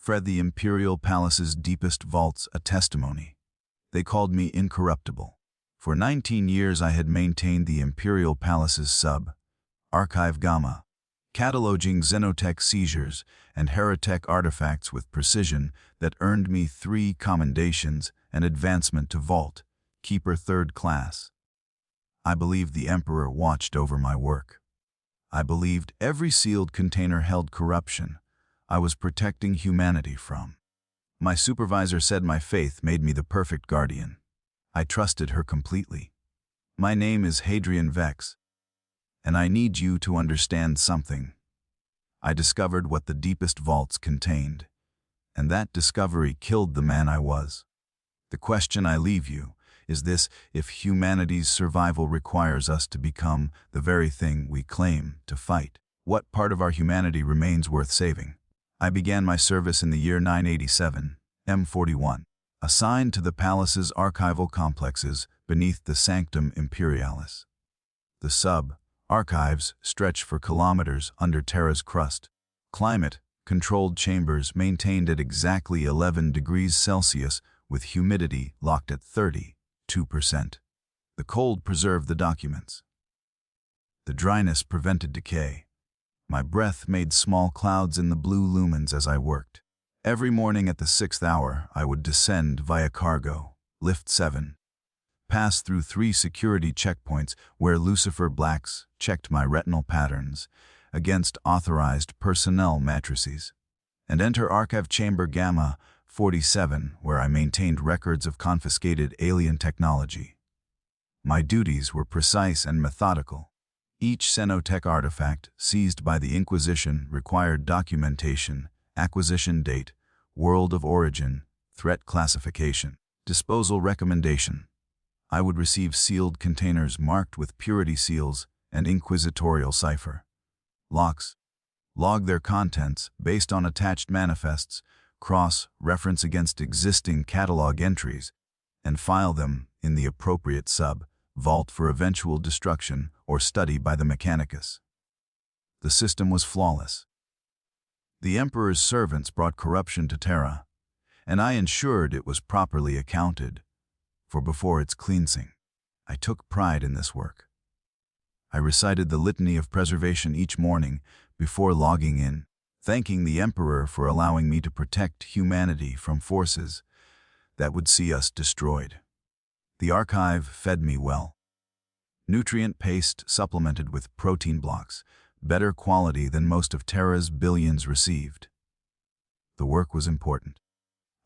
Fred the Imperial Palace's deepest vaults a testimony. They called me incorruptible. For 19 years I had maintained the Imperial Palace's Archive Gamma, cataloging xenotech seizures and heretek artifacts with precision that earned me 3 commendations and advancement to Vault Keeper 3rd Class. I believed the Emperor watched over my work. I believed every sealed container held corruption I was protecting humanity from. My supervisor said my faith made me the perfect guardian. I trusted her completely. My name is Hadrian Vex, and I need you to understand something. I discovered what the deepest vaults contained, and that discovery killed the man I was. The question I leave you is this: if humanity's survival requires us to become the very thing we claim to fight, what part of our humanity remains worth saving? I began my service in the year 987, M41, assigned to the palace's archival complexes beneath the Sanctum Imperialis. The archives stretch for kilometers under Terra's crust. Climate-controlled chambers maintained at exactly 11 degrees Celsius with humidity locked at 32%. The cold preserved the documents. The dryness prevented decay. My breath made small clouds in the blue lumens as I worked. Every morning at the 6th hour, I would descend via cargo, lift 7, pass through 3 security checkpoints where Lucifer Blacks checked my retinal patterns against authorized personnel matrices, and enter Archive Chamber Gamma 47, where I maintained records of confiscated alien technology. My duties were precise and methodical. Each xenotech artifact seized by the Inquisition required documentation, acquisition date, world of origin, threat classification, disposal recommendation. I would receive sealed containers marked with purity seals and inquisitorial cipher. Log their contents based on attached manifests, cross-reference against existing catalog entries, and file them in the appropriate vault for eventual destruction or study by the Mechanicus. The system was flawless. The Emperor's servants brought corruption to Terra, and I ensured it was properly accounted for before its cleansing. I took pride in this work. I recited the litany of preservation each morning before logging in, thanking the Emperor for allowing me to protect humanity from forces that would see us destroyed. The archive fed me well. Nutrient paste supplemented with protein blocks, better quality than most of Terra's billions received. The work was important.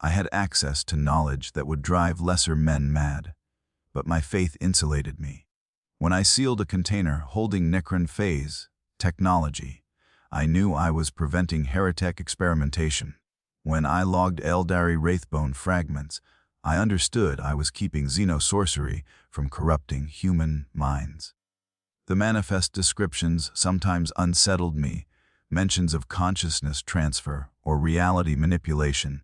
I had access to knowledge that would drive lesser men mad, but my faith insulated me. When I sealed a container holding Necron phase technology, I knew I was preventing heretek experimentation. When I logged Eldari Wraithbone fragments, I understood I was keeping xenosorcery from corrupting human minds. The manifest descriptions sometimes unsettled me, mentions of consciousness transfer or reality manipulation,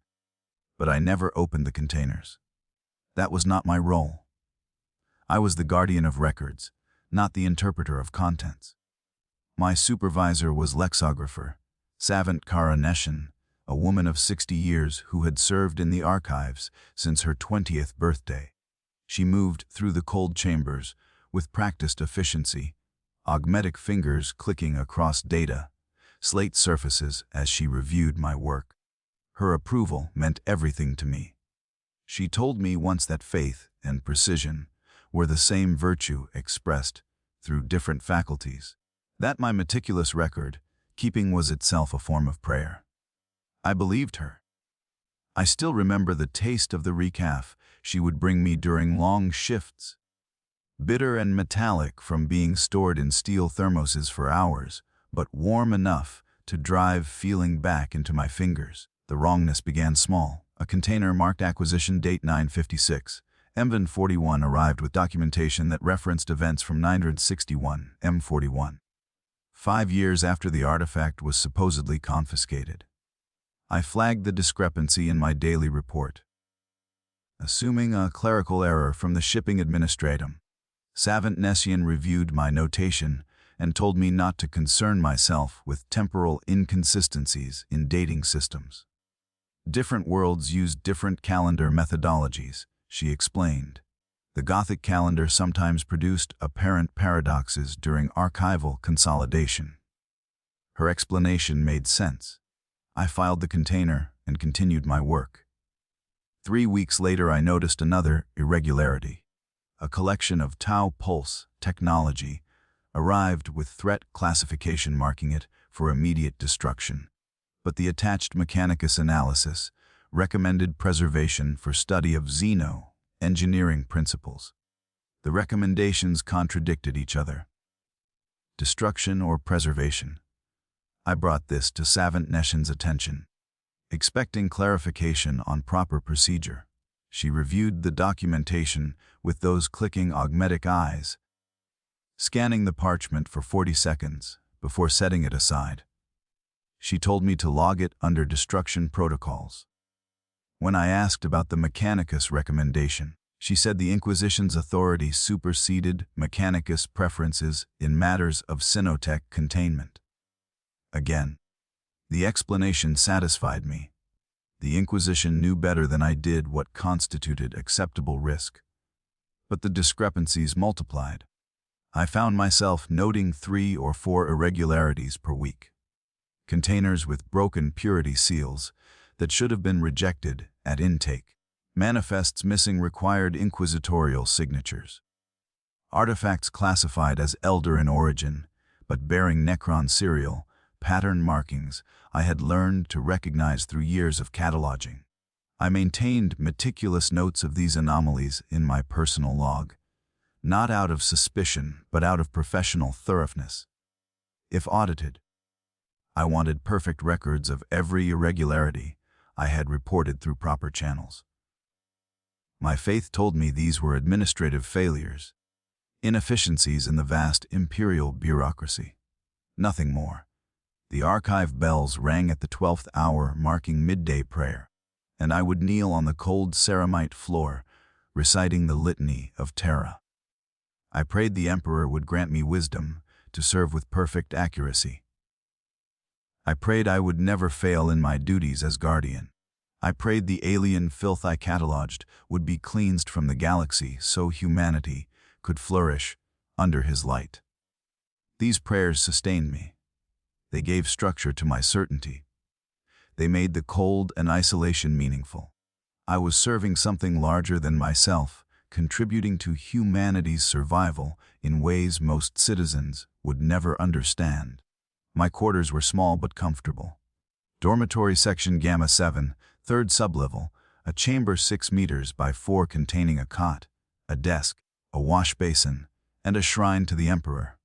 but I never opened the containers. That was not my role. I was the guardian of records, not the interpreter of contents. My supervisor was lexicographer, Savant Kara Neshan, a woman of 60 years who had served in the archives since her 20th birthday. She moved through the cold chambers with practiced efficiency, augmetic fingers clicking across data, slate surfaces as she reviewed my work. Her approval meant everything to me. She told me once that faith and precision were the same virtue expressed through different faculties, that my meticulous record keeping was itself a form of prayer. I believed her. I still remember the taste of the recaf she would bring me during long shifts. Bitter and metallic from being stored in steel thermoses for hours, but warm enough to drive feeling back into my fingers. The wrongness began small. A container marked acquisition date 956. MVN 41 arrived with documentation that referenced events from 961, M41. 5 years after the artifact was supposedly confiscated. I flagged the discrepancy in my daily report. Assuming a clerical error from the shipping administratum, Savant Nessian reviewed my notation and told me not to concern myself with temporal inconsistencies in dating systems. Different worlds use different calendar methodologies, she explained. The Gothic calendar sometimes produced apparent paradoxes during archival consolidation. Her explanation made sense. I filed the container and continued my work. 3 weeks later, I noticed another irregularity. A collection of Tau pulse technology arrived with threat classification marking it for immediate destruction. But the attached Mechanicus analysis recommended preservation for study of engineering principles. The recommendations contradicted each other. Destruction or preservation? I brought this to Savant Neshin's attention. Expecting clarification on proper procedure, she reviewed the documentation with those clicking augmetic eyes, scanning the parchment for 40 seconds before setting it aside. She told me to log it under destruction protocols. When I asked about the Mechanicus recommendation, she said the Inquisition's authority superseded Mechanicus preferences in matters of xenotech containment. Again, the explanation satisfied me. The Inquisition knew better than I did what constituted acceptable risk. But the discrepancies multiplied. I found myself noting 3 or 4 irregularities per week. Containers with broken purity seals that should have been rejected at intake. Manifests missing required inquisitorial signatures. Artifacts classified as Elder in origin, but bearing Necron serial, pattern markings I had learned to recognize through years of cataloging. I maintained meticulous notes of these anomalies in my personal log, not out of suspicion, but out of professional thoroughness. If audited, I wanted perfect records of every irregularity I had reported through proper channels. My faith told me these were administrative failures, inefficiencies in the vast Imperial bureaucracy. Nothing more. The archive bells rang at the 12th hour, marking midday prayer, and I would kneel on the cold ceramite floor, reciting the litany of Terra. I prayed the Emperor would grant me wisdom to serve with perfect accuracy. I prayed I would never fail in my duties as guardian. I prayed the alien filth I cataloged would be cleansed from the galaxy so humanity could flourish under his light. These prayers sustained me. They gave structure to my certainty. They made the cold and isolation meaningful. I was serving something larger than myself, contributing to humanity's survival in ways most citizens would never understand. My quarters were small but comfortable. Dormitory section Gamma 7, 3rd sublevel, a chamber 6 meters by 4 containing a cot, a desk, a wash basin, and a shrine to the Emperor.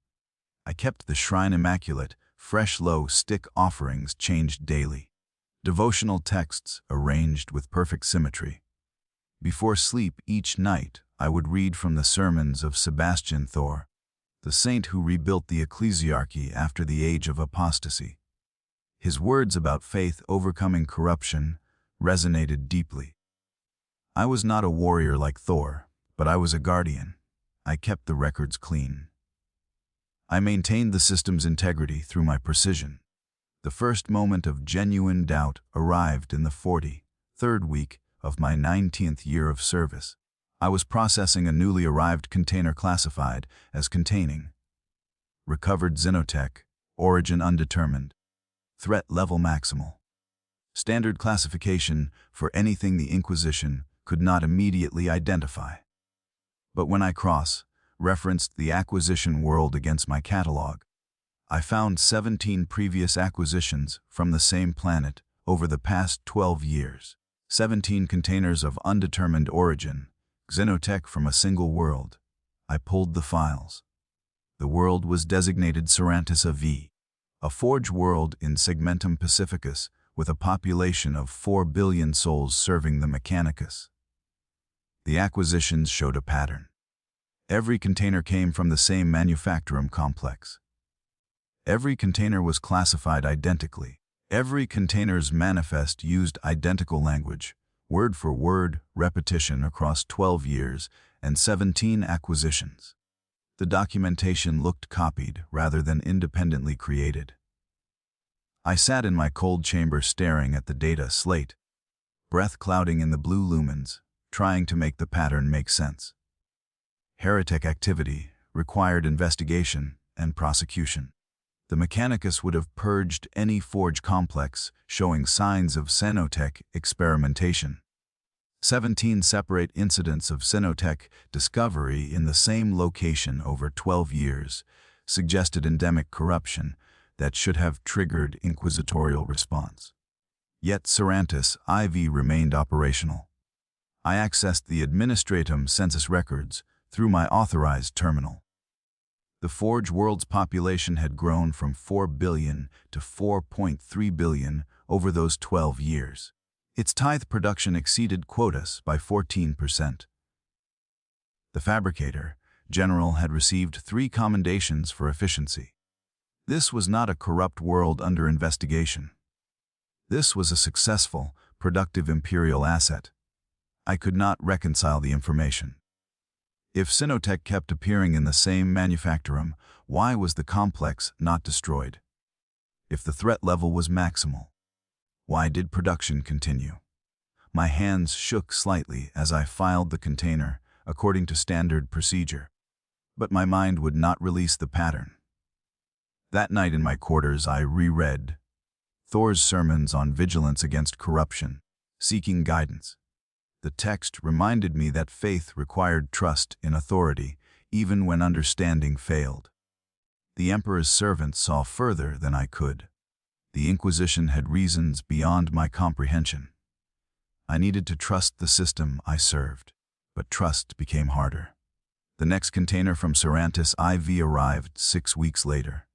I kept the shrine immaculate, fresh low stick offerings changed daily. Devotional texts arranged with perfect symmetry. Before sleep each night, I would read from the sermons of Sebastian Thor, the saint who rebuilt the ecclesiarchy after the age of apostasy. His words about faith overcoming corruption resonated deeply. I was not a warrior like Thor, but I was a guardian. I kept the records clean. I maintained the system's integrity through my precision. The first moment of genuine doubt arrived in the 43rd week of my 19th year of service. I was processing a newly arrived container classified as containing recovered xenotech, origin undetermined, threat level maximal. Standard classification for anything the Inquisition could not immediately identify. But when I referenced the acquisition world against my catalog, I found 17 previous acquisitions from the same planet over the past 12 years. 17 containers of undetermined origin, xenotech from a single world. I pulled the files. The world was designated Serantisa V, a forge world in Segmentum Pacificus with a population of 4 billion souls serving the Mechanicus. The acquisitions showed a pattern. Every container came from the same manufacturum complex. Every container was classified identically. Every container's manifest used identical language, word for word repetition across 12 years and 17 acquisitions. The documentation looked copied rather than independently created. I sat in my cold chamber staring at the data slate, breath clouding in the blue lumens, trying to make the pattern make sense. Heretek activity required investigation and prosecution. The Mechanicus would have purged any forge complex showing signs of xenotech experimentation. 17 separate incidents of xenotech discovery in the same location over 12 years suggested endemic corruption that should have triggered inquisitorial response. Yet Serantis IV remained operational. I accessed the Administratum census records through my authorized terminal. The Forge world's population had grown from 4 billion to 4.3 billion over those 12 years. Its tithe production exceeded quotas by 14%. The Fabricator General had received 3 commendations for efficiency. This was not a corrupt world under investigation. This was a successful, productive Imperial asset. I could not reconcile the information. If xenotech kept appearing in the same manufactorum, why was the complex not destroyed? If the threat level was maximal, why did production continue? My hands shook slightly as I filed the container according to standard procedure, but my mind would not release the pattern. That night in my quarters I reread Thor's sermons on vigilance against corruption, seeking guidance. The text reminded me that faith required trust in authority, even when understanding failed. The Emperor's servants saw further than I could. The Inquisition had reasons beyond my comprehension. I needed to trust the system I served, but trust became harder. The next container from Serantis IV arrived 6 weeks later.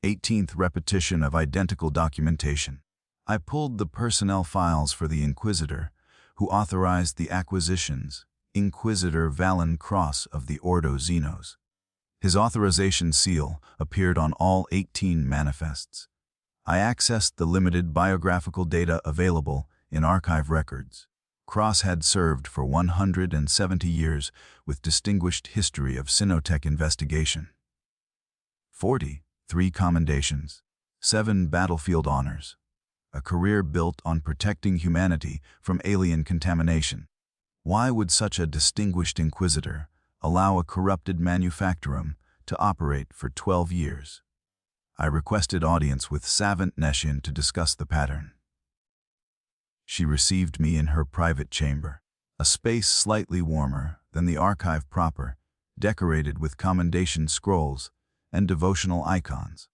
18th repetition of identical documentation. I pulled the personnel files for the Inquisitor, who authorized the acquisitions, Inquisitor Valen Cross of the Ordo Xenos. His authorization seal appeared on all 18 manifests. I accessed the limited biographical data available in archive records. Cross had served for 170 years with distinguished history of xenotech investigation. 43 commendations, 7 battlefield honors. A career built on protecting humanity from alien contamination. Why would such a distinguished Inquisitor allow a corrupted manufactorum to operate for 12 years? I requested audience with Savant Neshin to discuss the pattern. She received me in her private chamber, a space slightly warmer than the archive proper, decorated with commendation scrolls and devotional icons.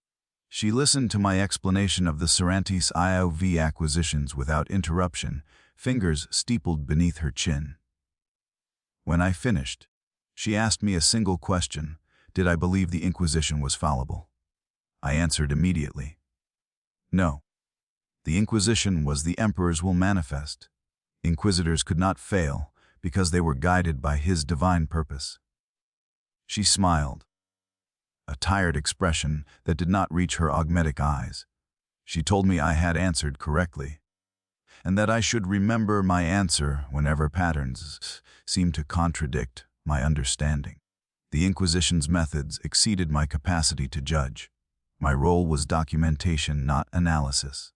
She listened to my explanation of the Serantis IOV acquisitions without interruption, fingers steepled beneath her chin. When I finished, she asked me a single question: did I believe the Inquisition was fallible? I answered immediately. No. The Inquisition was the Emperor's will manifest. Inquisitors could not fail because they were guided by his divine purpose. She smiled, a tired expression that did not reach her augmetic eyes. She told me I had answered correctly, and that I should remember my answer whenever patterns seemed to contradict my understanding. The Inquisition's methods exceeded my capacity to judge. My role was documentation, not analysis.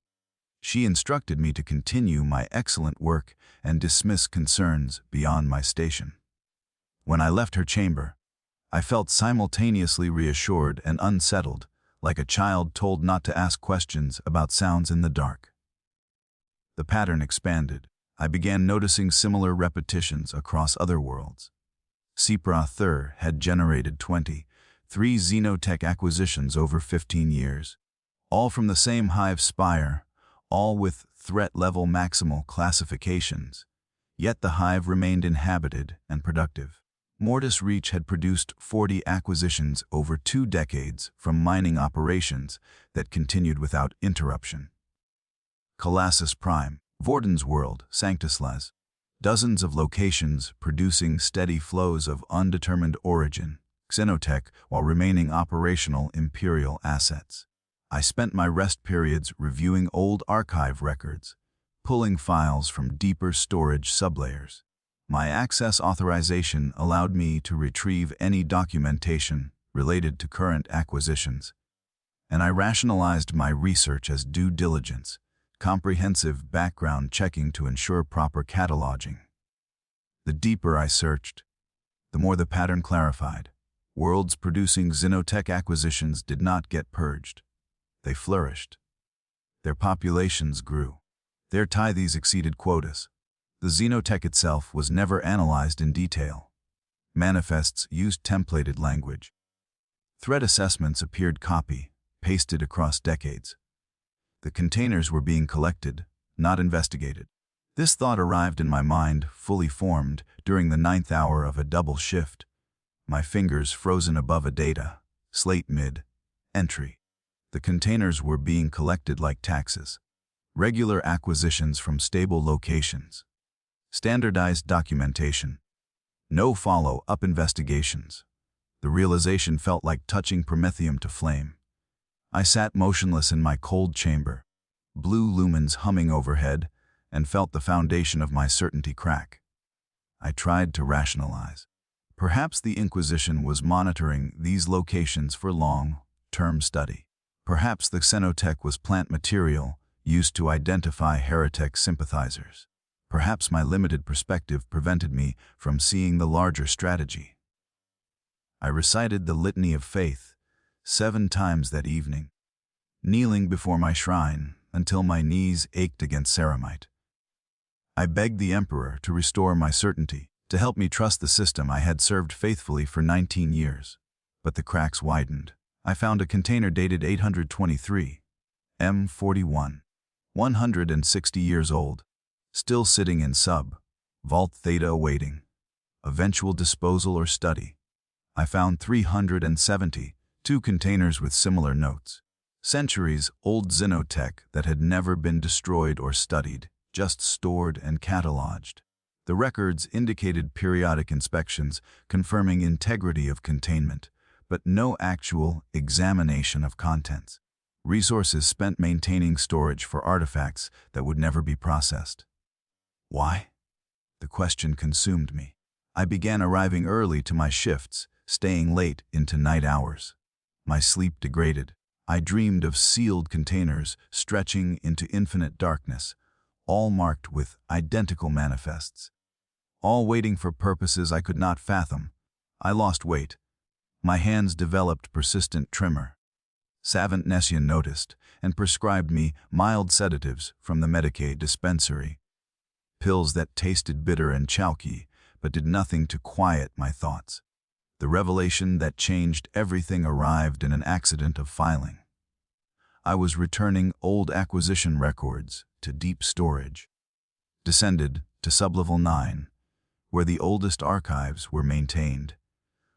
She instructed me to continue my excellent work and dismiss concerns beyond my station. When I left her chamber, I felt simultaneously reassured and unsettled, like a child told not to ask questions about sounds in the dark. The pattern expanded. I began noticing similar repetitions across other worlds. Sepra Thur had generated 23 xenotech acquisitions over 15 years, all from the same hive spire, all with threat-level maximal classifications. Yet the hive remained inhabited and productive. Mortis Reach had produced 40 acquisitions over 2 decades from mining operations that continued without interruption. Colossus Prime, Vorden's World, Sanctuslas. Dozens of locations producing steady flows of undetermined origin, xenotech, while remaining operational Imperial assets. I spent my rest periods reviewing old archive records, pulling files from deeper storage sublayers. My access authorization allowed me to retrieve any documentation related to current acquisitions, and I rationalized my research as due diligence, comprehensive background checking to ensure proper cataloging. The deeper I searched, the more the pattern clarified. Worlds producing xenotech acquisitions did not get purged. They flourished. Their populations grew. Their tithes exceeded quotas. The xenotech itself was never analyzed in detail. Manifests used templated language. Threat assessments appeared copy-pasted across decades. The containers were being collected, not investigated. This thought arrived in my mind, fully formed, during the 9th hour of a double shift. My fingers frozen above a data, slate mid-entry. The containers were being collected like taxes. Regular acquisitions from stable locations. Standardized documentation. No follow-up investigations. The realization felt like touching promethium to flame. I sat motionless in my cold chamber, blue lumens humming overhead, and felt the foundation of my certainty crack. I tried to rationalize. Perhaps the Inquisition was monitoring these locations for long-term study. Perhaps the xenotech was plant material used to identify heretek sympathizers. Perhaps my limited perspective prevented me from seeing the larger strategy. I recited the Litany of Faith 7 times that evening, kneeling before my shrine until my knees ached against ceramite. I begged the Emperor to restore my certainty, to help me trust the system I had served faithfully for 19 years. But the cracks widened. I found a container dated 823, M41, 160 years old, still sitting in Vault Theta awaiting eventual disposal or study. I found 370, 2 containers with similar notes. Centuries-old xenotech that had never been destroyed or studied, just stored and cataloged. The records indicated periodic inspections confirming integrity of containment, but no actual examination of contents. Resources spent maintaining storage for artifacts that would never be processed. Why? The question consumed me. I began arriving early to my shifts, staying late into night hours. My sleep degraded. I dreamed of sealed containers stretching into infinite darkness, all marked with identical manifests, all waiting for purposes I could not fathom. I lost weight. My hands developed persistent tremor. Savant Nessian noticed and prescribed me mild sedatives from the Medicaid dispensary, pills that tasted bitter and chalky but did nothing to quiet my thoughts. The revelation that changed everything arrived in an accident of filing. I was returning old acquisition records to deep storage, descended to sublevel 9, where the oldest archives were maintained.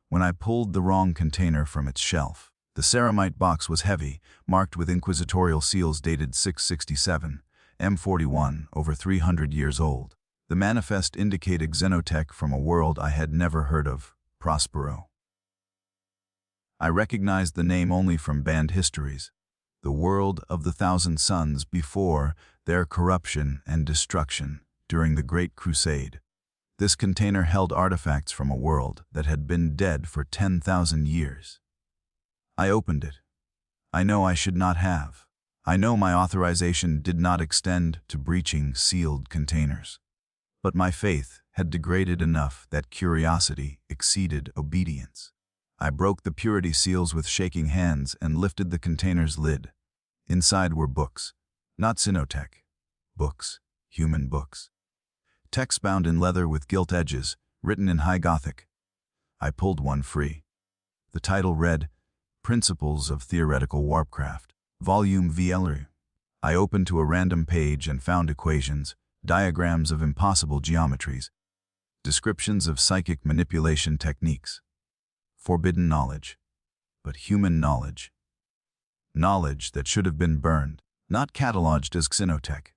When I pulled the wrong container from its shelf, the ceramite box was heavy, marked with inquisitorial seals dated 667, M41, over 300 years old. The manifest indicated xenotech from a world I had never heard of, Prospero. I recognized the name only from banned histories, the world of the Thousand Suns before their corruption and destruction during the Great Crusade. This container held artifacts from a world that had been dead for 10,000 years. I opened it. I know I should not have. I know my authorization did not extend to breaching sealed containers. But my faith had degraded enough that curiosity exceeded obedience. I broke the purity seals with shaking hands and lifted the container's lid. Inside were books, not xenotech. Books, human books. Text bound in leather with gilt edges, written in High Gothic. I pulled one free. The title read, Principles of Theoretical Warpcraft, Volume VLR. I opened to a random page and found equations, diagrams of impossible geometries, descriptions of psychic manipulation techniques. Forbidden knowledge, but human knowledge. Knowledge that should have been burned, not cataloged as xenotech.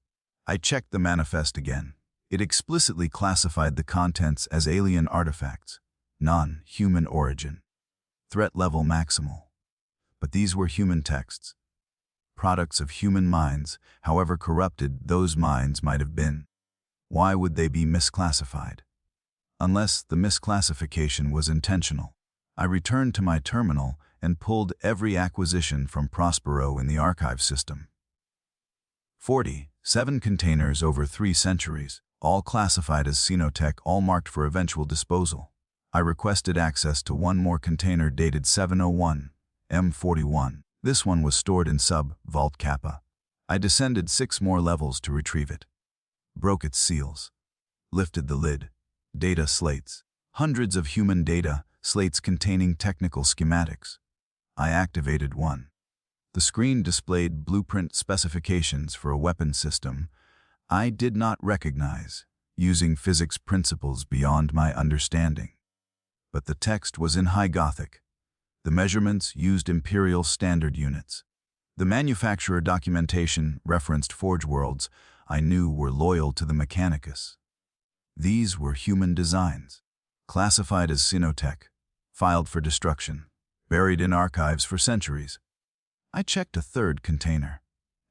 I checked the manifest again. It explicitly classified the contents as alien artifacts, non-human origin, threat level maximal. But these were human texts, products of human minds, however corrupted those minds might have been. Why would they be misclassified? Unless the misclassification was intentional. I returned to my terminal and pulled every acquisition from Prospero in the archive system. 40, 7 containers over 3 centuries, all classified as xenotech, all marked for eventual disposal. I requested access to one more container dated 701, M41. This one was stored in sub-vault Kappa. I descended 6 more levels to retrieve it. Broke its seals. Lifted the lid. Data slates. Hundreds of human data, slates containing technical schematics. I activated one. The screen displayed blueprint specifications for a weapon system I did not recognize, using physics principles beyond my understanding. But the text was in High Gothic. The measurements used Imperial standard units. The manufacturer documentation referenced forge worlds I knew were loyal to the Mechanicus. These were human designs, classified as xenotech, filed for destruction, buried in archives for centuries. I checked a 3rd container,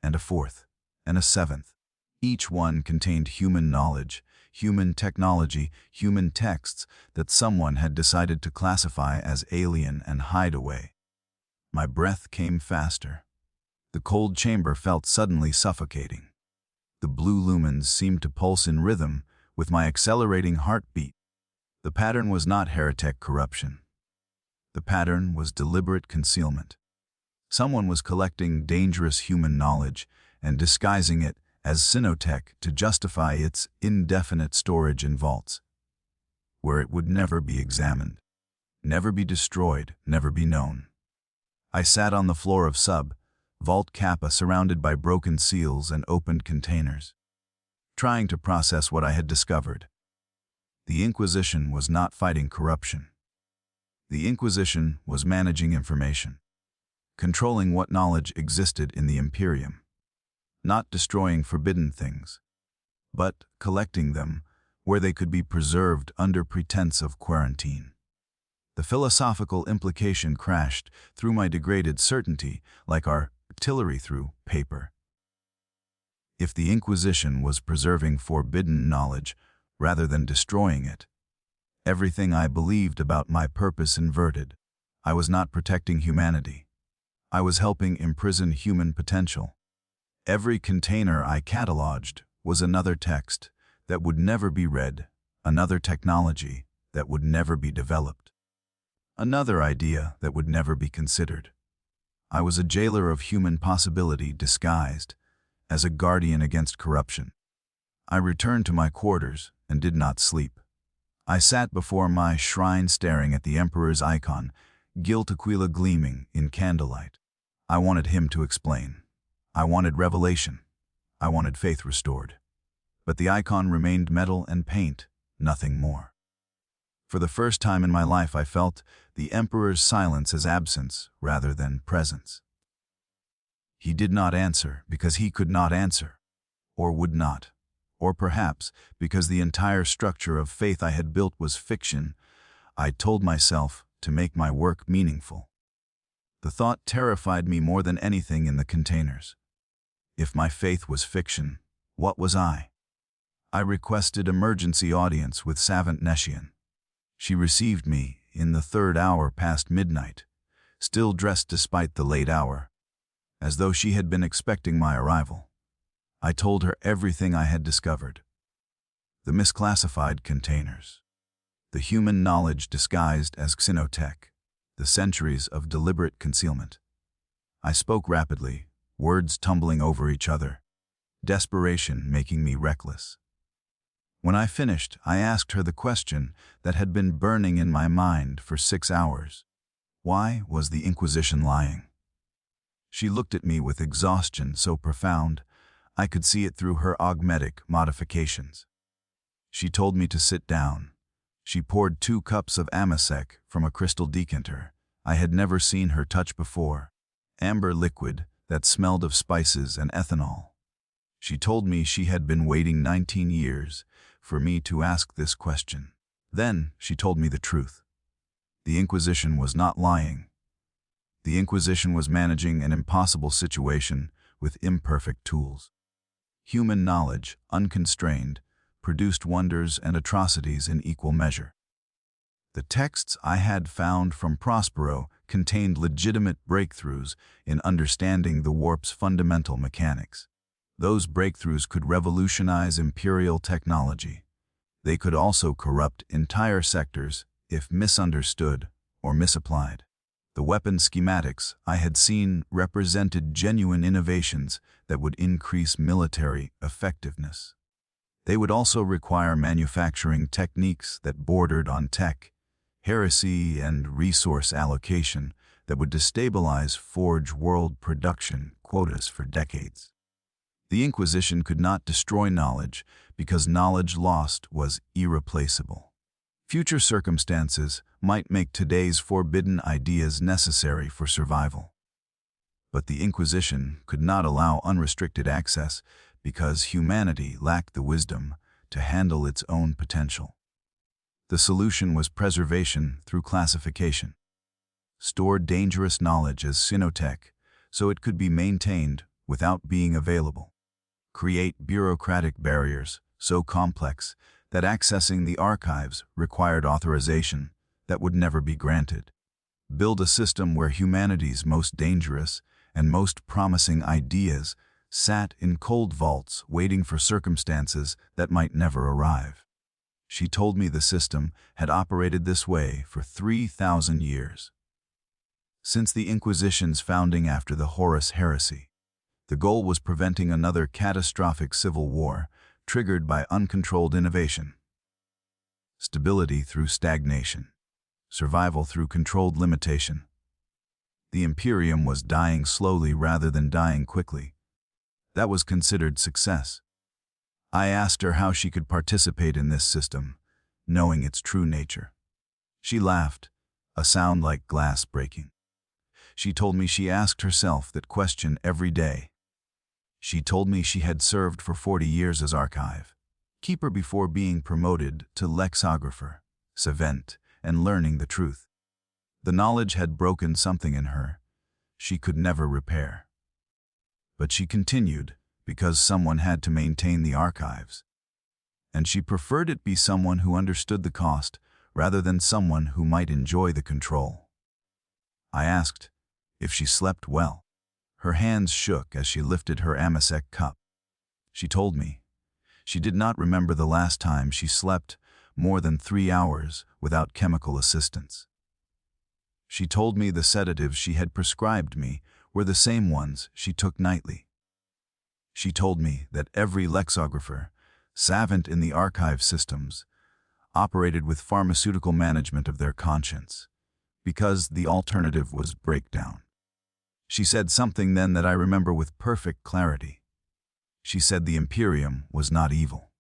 and a 4th, and a 7th. Each one contained human knowledge, human technology, human texts that someone had decided to classify as alien and hide away. My breath came faster. The cold chamber felt suddenly suffocating. The blue lumens seemed to pulse in rhythm with my accelerating heartbeat. The pattern was not heretek corruption. The pattern was deliberate concealment. Someone was collecting dangerous human knowledge and disguising it as xenotech to justify its indefinite storage in vaults, where it would never be examined, never be destroyed, never be known. I sat on the floor of sub-vault Kappa, surrounded by broken seals and opened containers, trying to process what I had discovered. The Inquisition was not fighting corruption. The Inquisition was managing information, controlling what knowledge existed in the Imperium, not destroying forbidden things, but collecting them where they could be preserved under pretense of quarantine. The philosophical implication crashed through my degraded certainty like artillery through paper. If the Inquisition was preserving forbidden knowledge rather than destroying it, everything I believed about my purpose inverted. I was not protecting humanity. I was helping imprison human potential. Every container I cataloged was another text that would never be read, another technology that would never be developed, another idea that would never be considered. I was a jailer of human possibility disguised as a guardian against corruption. I returned to my quarters and did not sleep. I sat before my shrine staring at the Emperor's icon, gilt aquila gleaming in candlelight. I wanted him to explain. I wanted revelation. I wanted faith restored. But the icon remained metal and paint, nothing more. For the first time in my life I felt the Emperor's silence as absence rather than presence. He did not answer because he could not answer, or would not. Or perhaps, because the entire structure of faith I had built was fiction, I told myself to make my work meaningful. The thought terrified me more than anything in the containers. If my faith was fiction, what was I? I requested emergency audience with Savant Neshian. She received me in the 3rd hour past midnight, still dressed despite the late hour, as though she had been expecting my arrival. I told her everything I had discovered. The misclassified containers, the human knowledge disguised as xenotech, the centuries of deliberate concealment. I spoke rapidly, words tumbling over each other, desperation making me reckless. When I finished, I asked her the question that had been burning in my mind for 6 hours. Why was the Inquisition lying? She looked at me with exhaustion so profound, I could see it through her augmetic modifications. She told me to sit down. She poured 2 cups of amasec from a crystal decanter I had never seen her touch before, amber liquid that smelled of spices and ethanol. She told me she had been waiting 19 years for me to ask this question. Then she told me the truth. The Inquisition was not lying. The Inquisition was managing an impossible situation with imperfect tools. Human knowledge, unconstrained, produced wonders and atrocities in equal measure. The texts I had found from Prospero contained legitimate breakthroughs in understanding the warp's fundamental mechanics. Those breakthroughs could revolutionize Imperial technology. They could also corrupt entire sectors if misunderstood or misapplied. The weapon schematics I had seen represented genuine innovations that would increase military effectiveness. They would also require manufacturing techniques that bordered on tech, heresy, and resource allocation that would destabilize Forge World production quotas for decades. The Inquisition could not destroy knowledge because knowledge lost was irreplaceable. Future circumstances might make today's forbidden ideas necessary for survival. But the Inquisition could not allow unrestricted access because humanity lacked the wisdom to handle its own potential. The solution was preservation through classification. Store dangerous knowledge as xenotech so it could be maintained without being available. Create bureaucratic barriers so complex that accessing the archives required authorization that would never be granted. Build a system where humanity's most dangerous and most promising ideas sat in cold vaults waiting for circumstances that might never arrive. She told me the system had operated this way for 3,000 years. Since the Inquisition's founding after the Horus Heresy, the goal was preventing another catastrophic civil war triggered by uncontrolled innovation. Stability through stagnation. Survival through controlled limitation. The Imperium was dying slowly rather than dying quickly. That was considered success. I asked her how she could participate in this system, knowing its true nature. She laughed, a sound like glass breaking. She told me she asked herself that question every day. She told me she had served for 40 years as archive keeper before being promoted to lexicographer, savant, and learning the truth. The knowledge had broken something in her she could never repair. But she continued because someone had to maintain the archives. And she preferred it be someone who understood the cost rather than someone who might enjoy the control. I asked if she slept well. Her hands shook as she lifted her amasec cup. She told me she did not remember the last time she slept more than 3 hours without chemical assistance. She told me the sedatives she had prescribed me were the same ones she took nightly. She told me that every lexicographer, savant in the archive systems, operated with pharmaceutical management of their conscience, because the alternative was breakdown. She said something then that I remember with perfect clarity. She said the Imperium was not evil.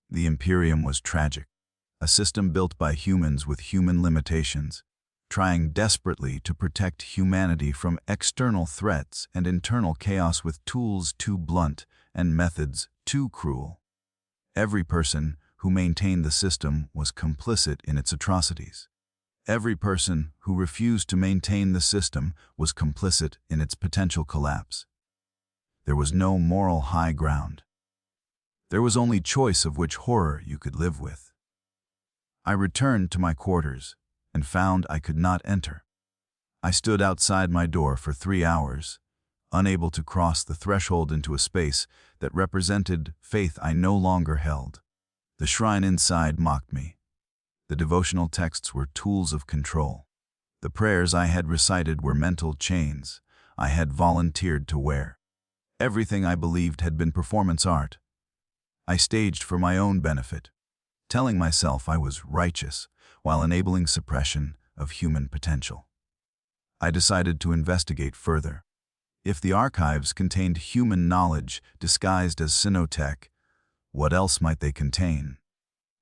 The Imperium was tragic, a system built by humans with human limitations, trying desperately to protect humanity from external threats and internal chaos with tools too blunt and methods too cruel. Every person who maintained the system was complicit in its atrocities. Every person who refused to maintain the system was complicit in its potential collapse. There was no moral high ground. There was only choice of which horror you could live with. I returned to my quarters and found I could not enter. I stood outside my door for 3 hours, unable to cross the threshold into a space that represented faith I no longer held. The shrine inside mocked me. The devotional texts were tools of control. The prayers I had recited were mental chains I had volunteered to wear. Everything I believed had been performance art. I staged for my own benefit, telling myself I was righteous while enabling suppression of human potential. I decided to investigate further. If the archives contained human knowledge disguised as xenotech, what else might they contain?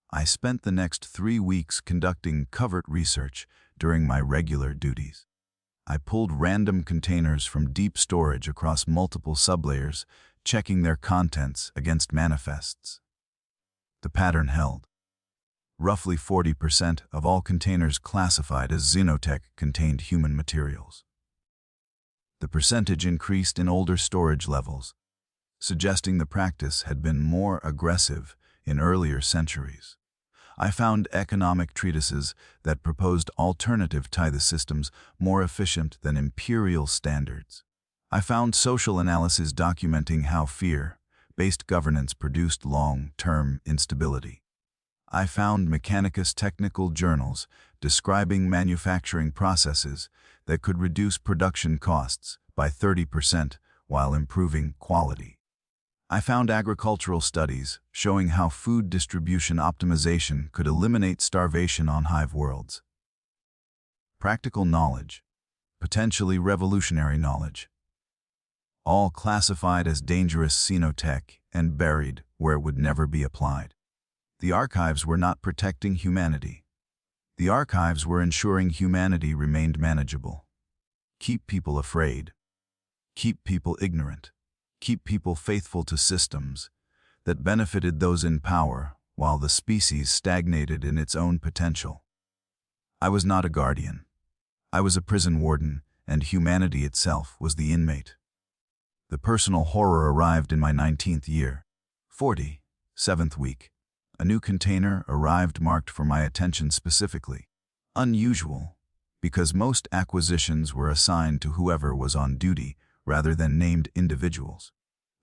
I spent the next 3 weeks conducting covert research during my regular duties. I pulled random containers from deep storage across multiple sublayers, checking their contents against manifests. The pattern held. Roughly 40% of all containers classified as xenotech contained human materials. The percentage increased in older storage levels, suggesting the practice had been more aggressive in earlier centuries. I found economic treatises that proposed alternative tithe systems more efficient than imperial standards. I found social analysis documenting how fear-based governance produced long-term instability. I found Mechanicus technical journals describing manufacturing processes that could reduce production costs by 30% while improving quality. I found agricultural studies showing how food distribution optimization could eliminate starvation on hive worlds. Practical knowledge, potentially revolutionary knowledge, all classified as dangerous xenotech and buried where it would never be applied. The archives were not protecting humanity. The archives were ensuring humanity remained manageable. Keep people afraid. Keep people ignorant. Keep people faithful to systems that benefited those in power while the species stagnated in its own potential. I was not a guardian. I was a prison warden, and humanity itself was the inmate. The personal horror arrived in my 19th year. 47th week. A new container arrived marked for my attention specifically. Unusual, because most acquisitions were assigned to whoever was on duty rather than named individuals.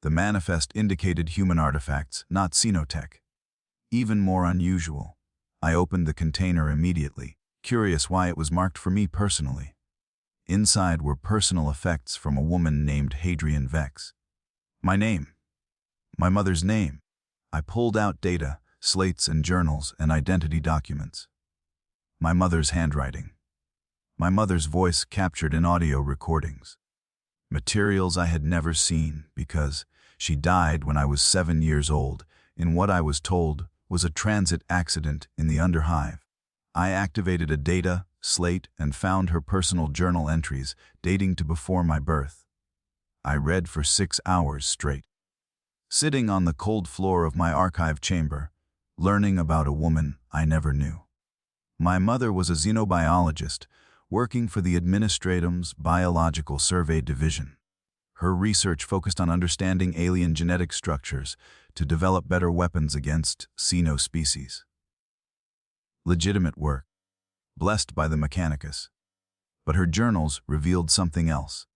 The manifest indicated human artifacts, not xenotech. Even more unusual, I opened the container immediately, curious why it was marked for me personally. Inside were personal effects from a woman named Hadrian Vex. My name. My mother's name. I pulled out data, slates and journals and identity documents. My mother's handwriting. My mother's voice captured in audio recordings. Materials I had never seen because she died when I was 7 years old in what I was told was a transit accident in the underhive. I activated a data, slate, and found her personal journal entries dating to before my birth. I read for 6 hours straight. Sitting on the cold floor of my archive chamber, learning about a woman I never knew. My mother was a xenobiologist working for the Administratum's Biological Survey Division. Her research focused on understanding alien genetic structures to develop better weapons against xenospecies. Legitimate work, blessed by the Mechanicus. But her journals revealed something else.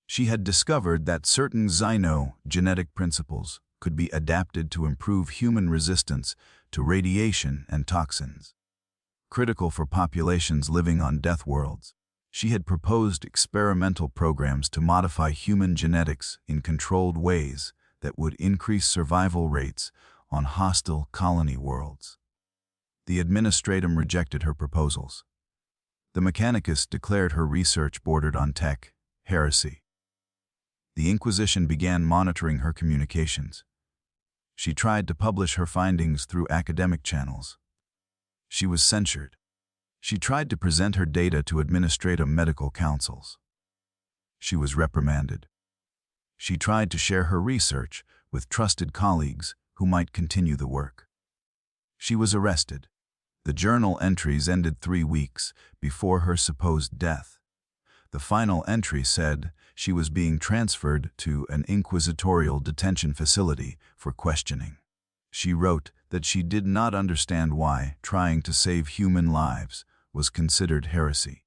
She had discovered that certain xeno-genetic principles could be adapted to improve human resistance to radiation and toxins. Critical for populations living on death worlds, she had proposed experimental programs to modify human genetics in controlled ways that would increase survival rates on hostile colony worlds. The Administratum rejected her proposals. The Mechanicus declared her research bordered on tech heresy. The Inquisition began monitoring her communications. She tried to publish her findings through academic channels. She was censured. She tried to present her data to administrative medical councils. She was reprimanded. She tried to share her research with trusted colleagues who might continue the work. She was arrested. The journal entries ended 3 weeks before her supposed death. The final entry said she was being transferred to an inquisitorial detention facility for questioning. She wrote that she did not understand why trying to save human lives was considered heresy.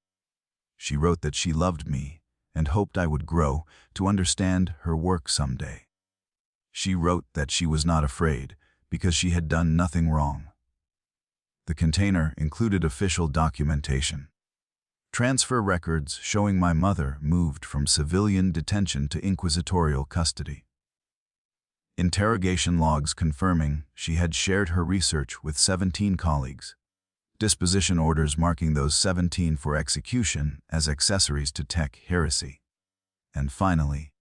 She wrote that she loved me and hoped I would grow to understand her work someday. She wrote that she was not afraid because she had done nothing wrong. The container included official documentation. Transfer records showing my mother moved from civilian detention to inquisitorial custody. Interrogation logs confirming she had shared her research with 17 colleagues. Disposition orders marking those 17 for execution as accessories to tech heresy. And finally,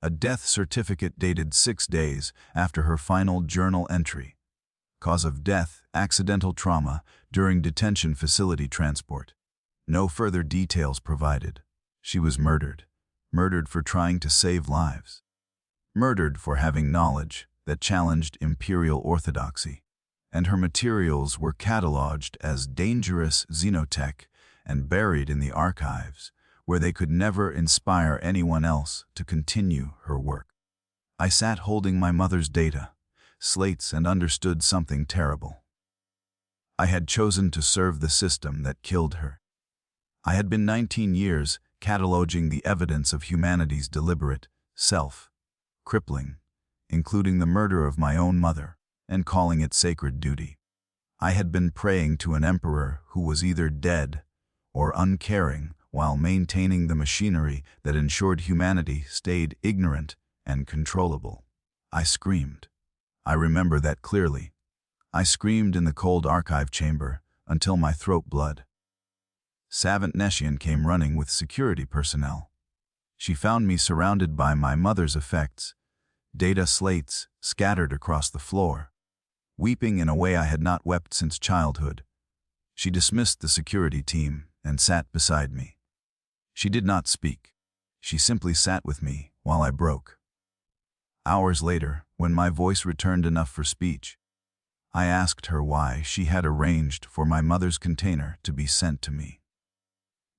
a death certificate dated 6 days after her final journal entry. Cause of death, accidental trauma during detention facility transport. No further details provided. She was murdered. Murdered for trying to save lives. Murdered for having knowledge that challenged imperial orthodoxy. And her materials were cataloged as dangerous xenotech and buried in the archives, where they could never inspire anyone else to continue her work. I sat holding my mother's data, slates, and understood something terrible. I had chosen to serve the system that killed her. I had been 19 years cataloging the evidence of humanity's deliberate, crippling, including the murder of my own mother, and calling it sacred duty. I had been praying to an emperor who was either dead or uncaring while maintaining the machinery that ensured humanity stayed ignorant and controllable. I screamed. I remember that clearly. I screamed in the cold archive chamber until my throat bled. Savant Neshian came running with security personnel. She found me surrounded by my mother's effects, data slates scattered across the floor, weeping in a way I had not wept since childhood. She dismissed the security team and sat beside me. She did not speak. She simply sat with me while I broke. Hours later, when my voice returned enough for speech, I asked her why she had arranged for my mother's container to be sent to me.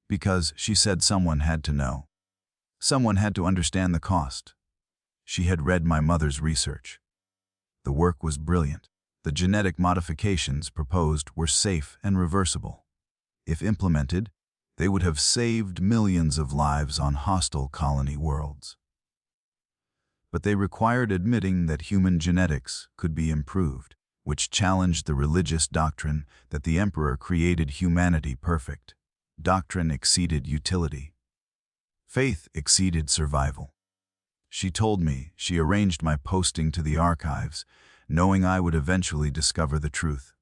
Because, she said, someone had to know. Someone had to understand the cost. She had read my mother's research. The work was brilliant. The genetic modifications proposed were safe and reversible. If implemented, they would have saved millions of lives on hostile colony worlds. But they required admitting that human genetics could be improved, which challenged the religious doctrine that the Emperor created humanity perfect. Doctrine exceeded utility. Faith exceeded survival. She told me she arranged my posting to the archives, knowing I would eventually discover the truth.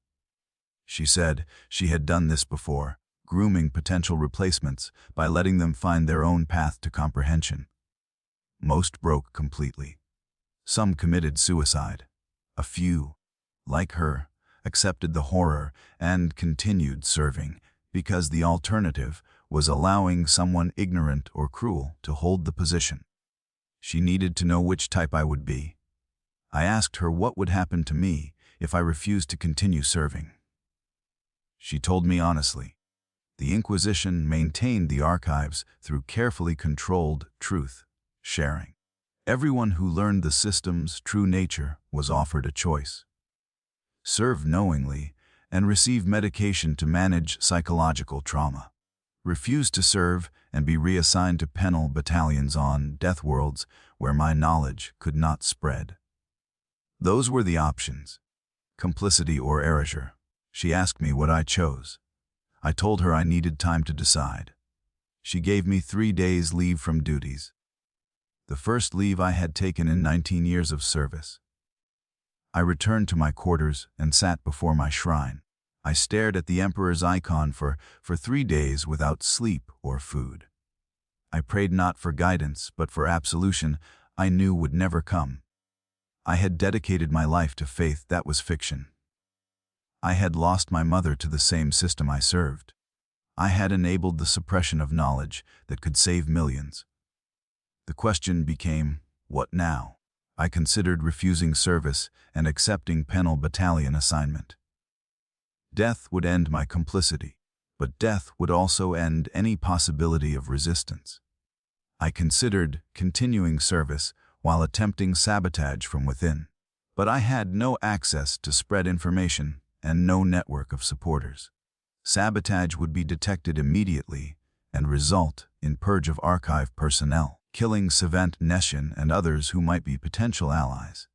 She said she had done this before, grooming potential replacements by letting them find their own path to comprehension. Most broke completely. Some committed suicide. A few, like her, accepted the horror and continued serving because the alternative was allowing someone ignorant or cruel to hold the position. She needed to know which type I would be. I asked her what would happen to me if I refused to continue serving. She told me honestly. The Inquisition maintained the archives through carefully controlled truth sharing. Everyone who learned the system's true nature was offered a choice. Serve knowingly and receive medication to manage psychological trauma. Refuse to serve and be reassigned to penal battalions on death worlds where my knowledge could not spread. Those were the options. Complicity or erasure. She asked me what I chose. I told her I needed time to decide. She gave me 3 days leave from duties. The first leave I had taken in 19 years of service. I returned to my quarters and sat before my shrine. I stared at the Emperor's icon for 3 days without sleep or food. I prayed not for guidance, but for absolution I knew would never come. I had dedicated my life to faith that was fiction. I had lost my mother to the same system I served. I had enabled the suppression of knowledge that could save millions. The question became, what now? I considered refusing service and accepting penal battalion assignment. Death would end my complicity, but death would also end any possibility of resistance. I considered continuing service while attempting sabotage from within, but I had no access to spread information and no network of supporters. Sabotage would be detected immediately and result in purge of archive personnel, killing Savant Neshian and others who might be potential allies.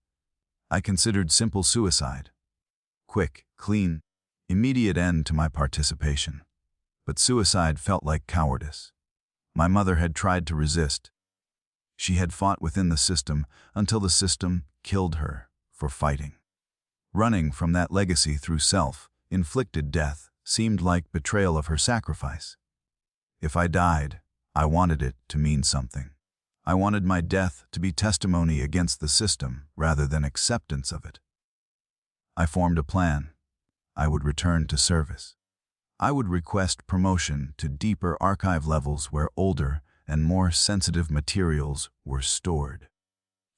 I considered simple suicide. Quick, clean, immediate end to my participation. But suicide felt like cowardice. My mother had tried to resist. She had fought within the system until the system killed her for fighting. Running from that legacy through self-inflicted death seemed like betrayal of her sacrifice. If I died, I wanted it to mean something. I wanted my death to be testimony against the system rather than acceptance of it. I formed a plan. I would return to service. I would request promotion to deeper archive levels where older and more sensitive materials were stored.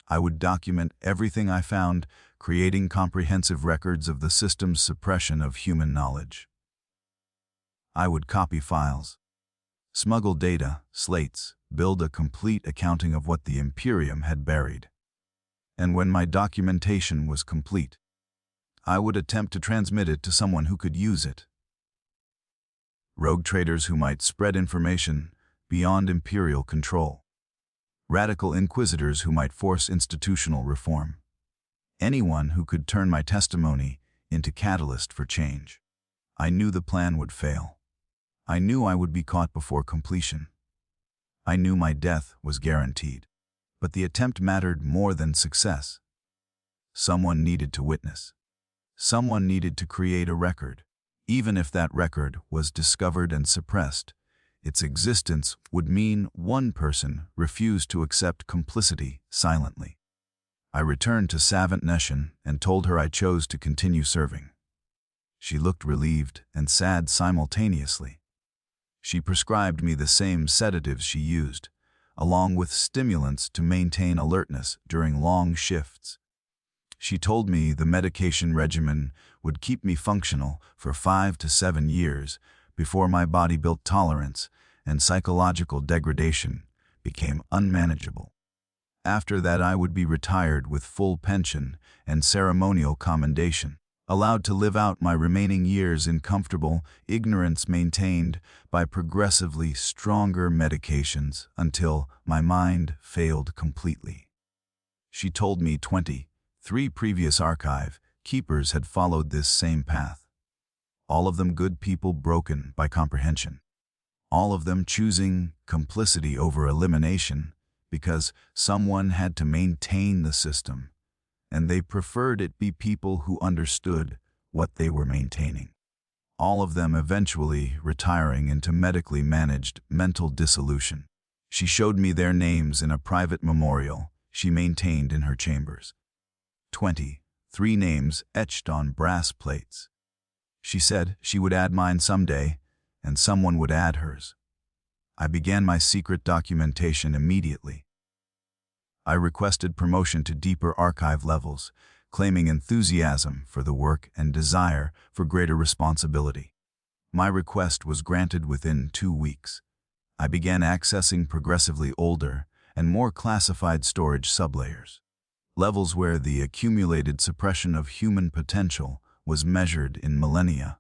I would document everything I found, creating comprehensive records of the system's suppression of human knowledge. I would copy files, smuggle data, slates, build a complete accounting of what the Imperium had buried. And when my documentation was complete, I would attempt to transmit it to someone who could use it. Rogue traders who might spread information beyond Imperial control. Radical inquisitors who might force institutional reform. Anyone who could turn my testimony into catalyst for change. I knew the plan would fail. I knew I would be caught before completion. I knew my death was guaranteed. But the attempt mattered more than success. Someone needed to witness. Someone needed to create a record. Even if that record was discovered and suppressed, its existence would mean one person refused to accept complicity silently. I returned to Savant Neshin and told her I chose to continue serving. She looked relieved and sad simultaneously. She prescribed me the same sedatives she used, along with stimulants to maintain alertness during long shifts. She told me the medication regimen would keep me functional for 5 to 7 years before my body built tolerance and psychological degradation became unmanageable. After that, I would be retired with full pension and ceremonial commendation, allowed to live out my remaining years in comfortable ignorance maintained by progressively stronger medications until my mind failed completely. She told me 23 previous archive keepers had followed this same path. All of them good people broken by comprehension. All of them choosing complicity over elimination because someone had to maintain the system, and they preferred it be people who understood what they were maintaining. All of them eventually retiring into medically managed mental dissolution. She showed me their names in a private memorial she maintained in her chambers. 23 names etched on brass plates. She said she would add mine someday, and someone would add hers. I began my secret documentation immediately. I requested promotion to deeper archive levels, claiming enthusiasm for the work and desire for greater responsibility. My request was granted within 2 weeks. I began accessing progressively older and more classified storage sublayers, levels where the accumulated suppression of human potential was measured in millennia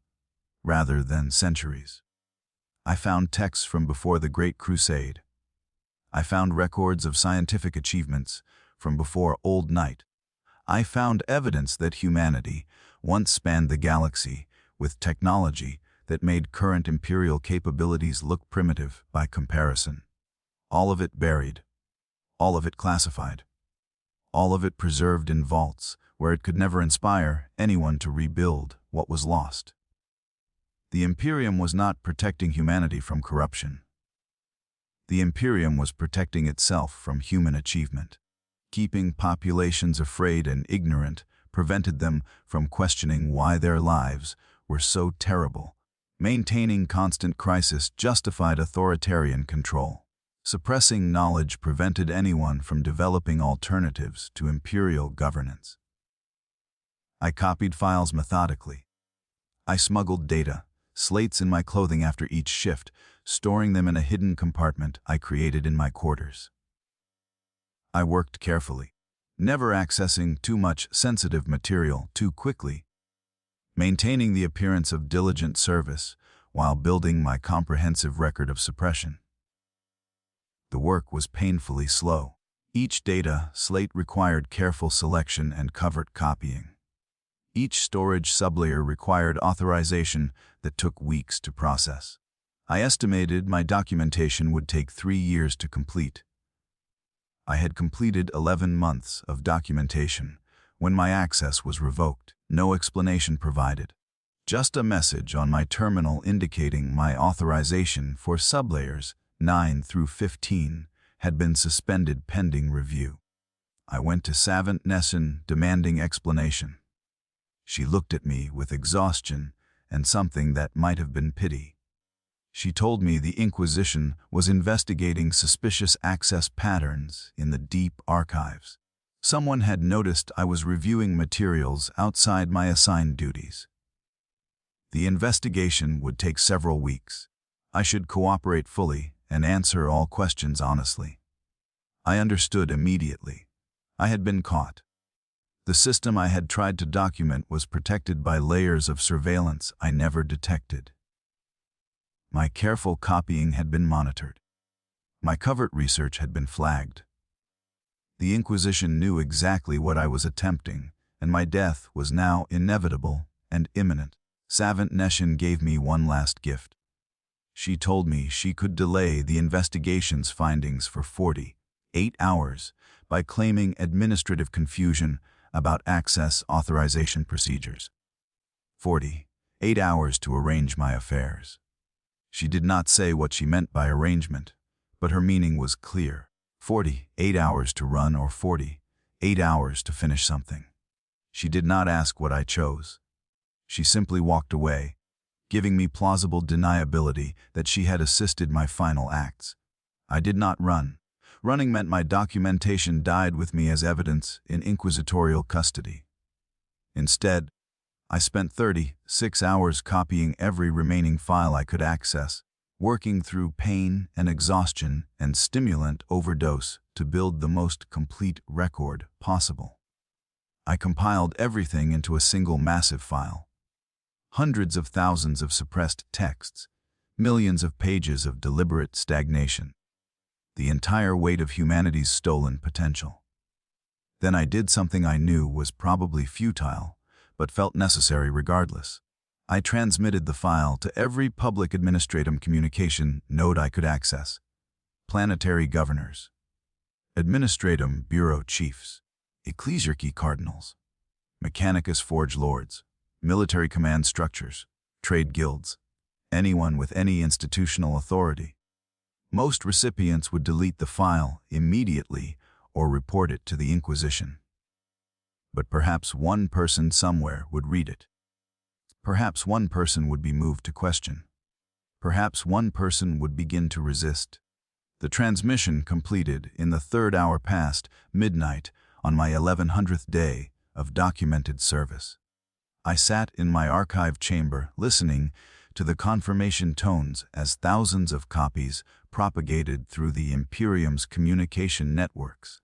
rather than centuries. I found texts from before the Great Crusade. I found records of scientific achievements from before Old Night. I found evidence that humanity once spanned the galaxy with technology that made current Imperial capabilities look primitive by comparison. All of it buried, all of it classified, all of it preserved in vaults where it could never inspire anyone to rebuild what was lost. The Imperium was not protecting humanity from corruption. The Imperium was protecting itself from human achievement. Keeping populations afraid and ignorant prevented them from questioning why their lives were so terrible. Maintaining constant crisis justified authoritarian control. Suppressing knowledge prevented anyone from developing alternatives to Imperial governance. I copied files methodically. I smuggled data, slates in my clothing after each shift, storing them in a hidden compartment I created in my quarters. I worked carefully, never accessing too much sensitive material too quickly, maintaining the appearance of diligent service while building my comprehensive record of suppression. The work was painfully slow. Each data slate required careful selection and covert copying. Each storage sublayer required authorization that took weeks to process. I estimated my documentation would take 3 years to complete. I had completed 11 months of documentation when my access was revoked. No explanation provided. Just a message on my terminal indicating my authorization for sublayers 9 through 15 had been suspended pending review. I went to Savant Nessin demanding explanation. She looked at me with exhaustion and something that might have been pity. She told me the Inquisition was investigating suspicious access patterns in the deep archives. Someone had noticed I was reviewing materials outside my assigned duties. The investigation would take several weeks. I should cooperate fully and answer all questions honestly. I understood immediately. I had been caught. The system I had tried to document was protected by layers of surveillance I never detected. My careful copying had been monitored. My covert research had been flagged. The Inquisition knew exactly what I was attempting, and my death was now inevitable and imminent. Savant Neshin gave me one last gift. She told me she could delay the investigation's findings for 48 hours by claiming administrative confusion about access authorization procedures. 48 hours to arrange my affairs. She did not say what she meant by arrangement, but her meaning was clear. 48 hours to run or 48 hours to finish something. She did not ask what I chose. She simply walked away, giving me plausible deniability that she had assisted my final acts. I did not run. Running meant my documentation died with me as evidence in inquisitorial custody. Instead, I spent 36 hours copying every remaining file I could access, working through pain and exhaustion and stimulant overdose to build the most complete record possible. I compiled everything into a single massive file. Hundreds of thousands of suppressed texts, millions of pages of deliberate stagnation. The entire weight of humanity's stolen potential. Then I did something I knew was probably futile, but felt necessary regardless. I transmitted the file to every public administratum communication node I could access. Planetary governors, administratum bureau chiefs, ecclesiarchy cardinals, mechanicus forge lords, military command structures, trade guilds, anyone with any institutional authority. Most recipients would delete the file immediately or report it to the Inquisition. But perhaps one person somewhere would read it. Perhaps one person would be moved to question. Perhaps one person would begin to resist. The transmission completed in the third hour past midnight on my 1100th day of documented service. I sat in my archive chamber listening to the confirmation tones as thousands of copies propagated through the Imperium's communication networks.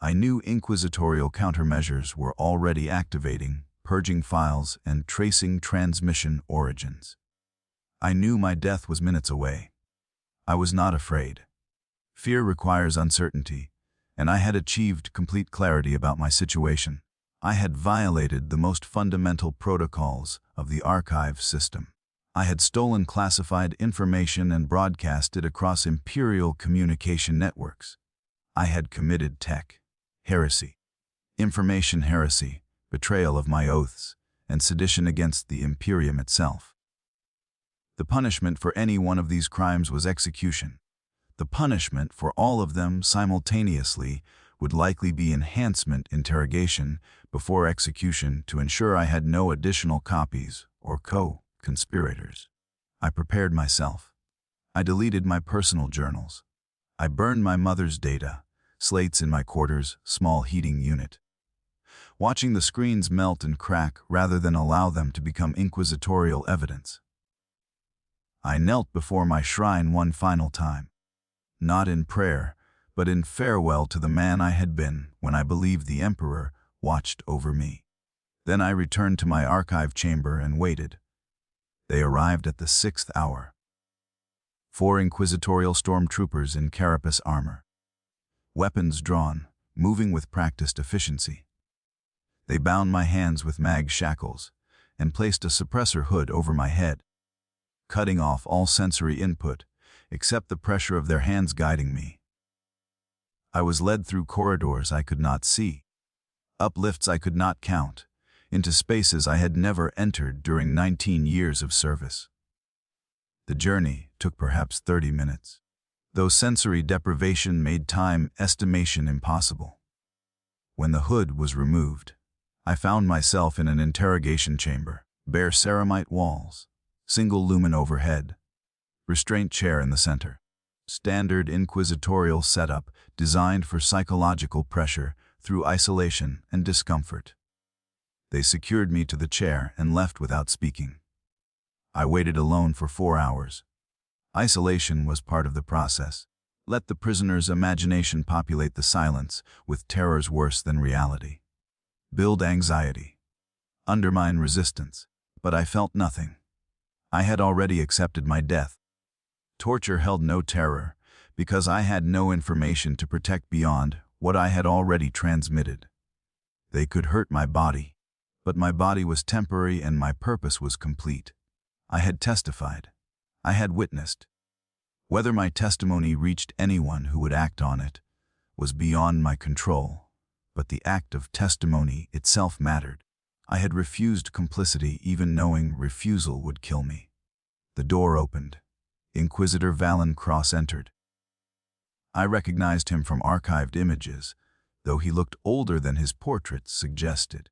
I knew inquisitorial countermeasures were already activating, purging files and tracing transmission origins. I knew my death was minutes away. I was not afraid. Fear requires uncertainty, and I had achieved complete clarity about my situation. I had violated the most fundamental protocols of the archive system. I had stolen classified information and broadcast it across Imperial communication networks. I had committed tech heresy, information heresy, betrayal of my oaths, and sedition against the Imperium itself. The punishment for any one of these crimes was execution. The punishment for all of them simultaneously would likely be enhancement interrogation before execution to ensure I had no additional copies or co-conspirators. I prepared myself. I deleted my personal journals. I burned my mother's data, slates in my quarter's small heating unit. Watching the screens melt and crack rather than allow them to become inquisitorial evidence. I knelt before my shrine one final time, not in prayer, but in farewell to the man I had been when I believed the Emperor watched over me. Then I returned to my archive chamber and waited. They arrived at the 6th hour. 4 inquisitorial stormtroopers in carapace armor. Weapons drawn, moving with practiced efficiency. They bound my hands with mag shackles and placed a suppressor hood over my head, cutting off all sensory input except the pressure of their hands guiding me. I was led through corridors I could not see, up lifts I could not count, into spaces I had never entered during 19 years of service. The journey took perhaps 30 minutes, though sensory deprivation made time estimation impossible. When the hood was removed, I found myself in an interrogation chamber, bare ceramite walls, single lumen overhead, restraint chair in the center. Standard inquisitorial setup designed for psychological pressure through isolation and discomfort. They secured me to the chair and left without speaking. I waited alone for 4 hours. Isolation was part of the process. Let the prisoner's imagination populate the silence with terrors worse than reality. Build anxiety. Undermine resistance. But I felt nothing. I had already accepted my death. Torture held no terror, because I had no information to protect beyond what I had already transmitted. They could hurt my body, but my body was temporary and my purpose was complete. I had testified. I had witnessed. Whether my testimony reached anyone who would act on it was beyond my control, but the act of testimony itself mattered. I had refused complicity even knowing refusal would kill me. The door opened. Inquisitor Valen Cross entered. I recognized him from archived images, though he looked older than his portraits suggested.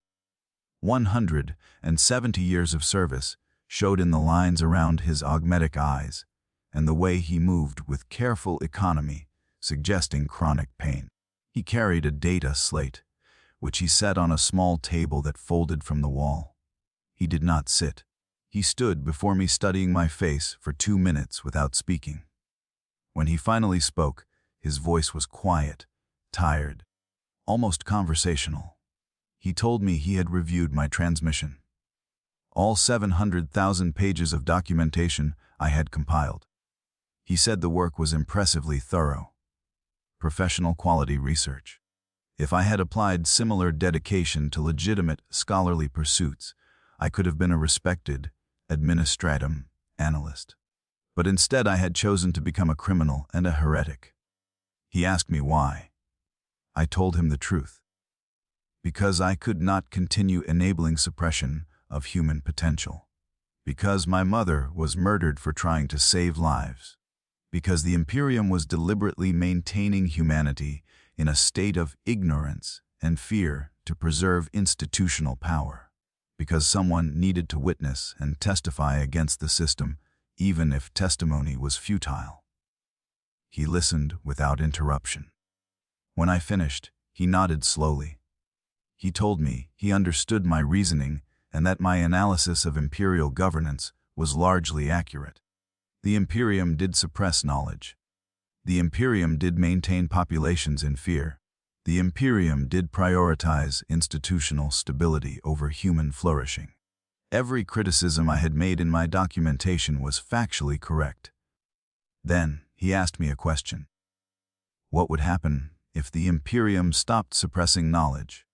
170 years of service showed in the lines around his augmetic eyes, and the way he moved with careful economy, suggesting chronic pain. He carried a data slate, which he set on a small table that folded from the wall. He did not sit. He stood before me studying my face for 2 minutes without speaking. When he finally spoke, his voice was quiet, tired, almost conversational. He told me he had reviewed my transmission. All 700,000 pages of documentation I had compiled. He said the work was impressively thorough. Professional quality research. If I had applied similar dedication to legitimate scholarly pursuits, I could have been a respected administratum analyst. But instead I had chosen to become a criminal and a heretic. He asked me why. I told him the truth. Because I could not continue enabling suppression of human potential. Because my mother was murdered for trying to save lives. Because the Imperium was deliberately maintaining humanity in a state of ignorance and fear to preserve institutional power. Because someone needed to witness and testify against the system, even if testimony was futile. He listened without interruption. When I finished, he nodded slowly. He told me he understood my reasoning and that my analysis of imperial governance was largely accurate. The Imperium did suppress knowledge. The Imperium did maintain populations in fear. The Imperium did prioritize institutional stability over human flourishing. Every criticism I had made in my documentation was factually correct. Then he asked me a question. What would happen if the Imperium stopped suppressing knowledge?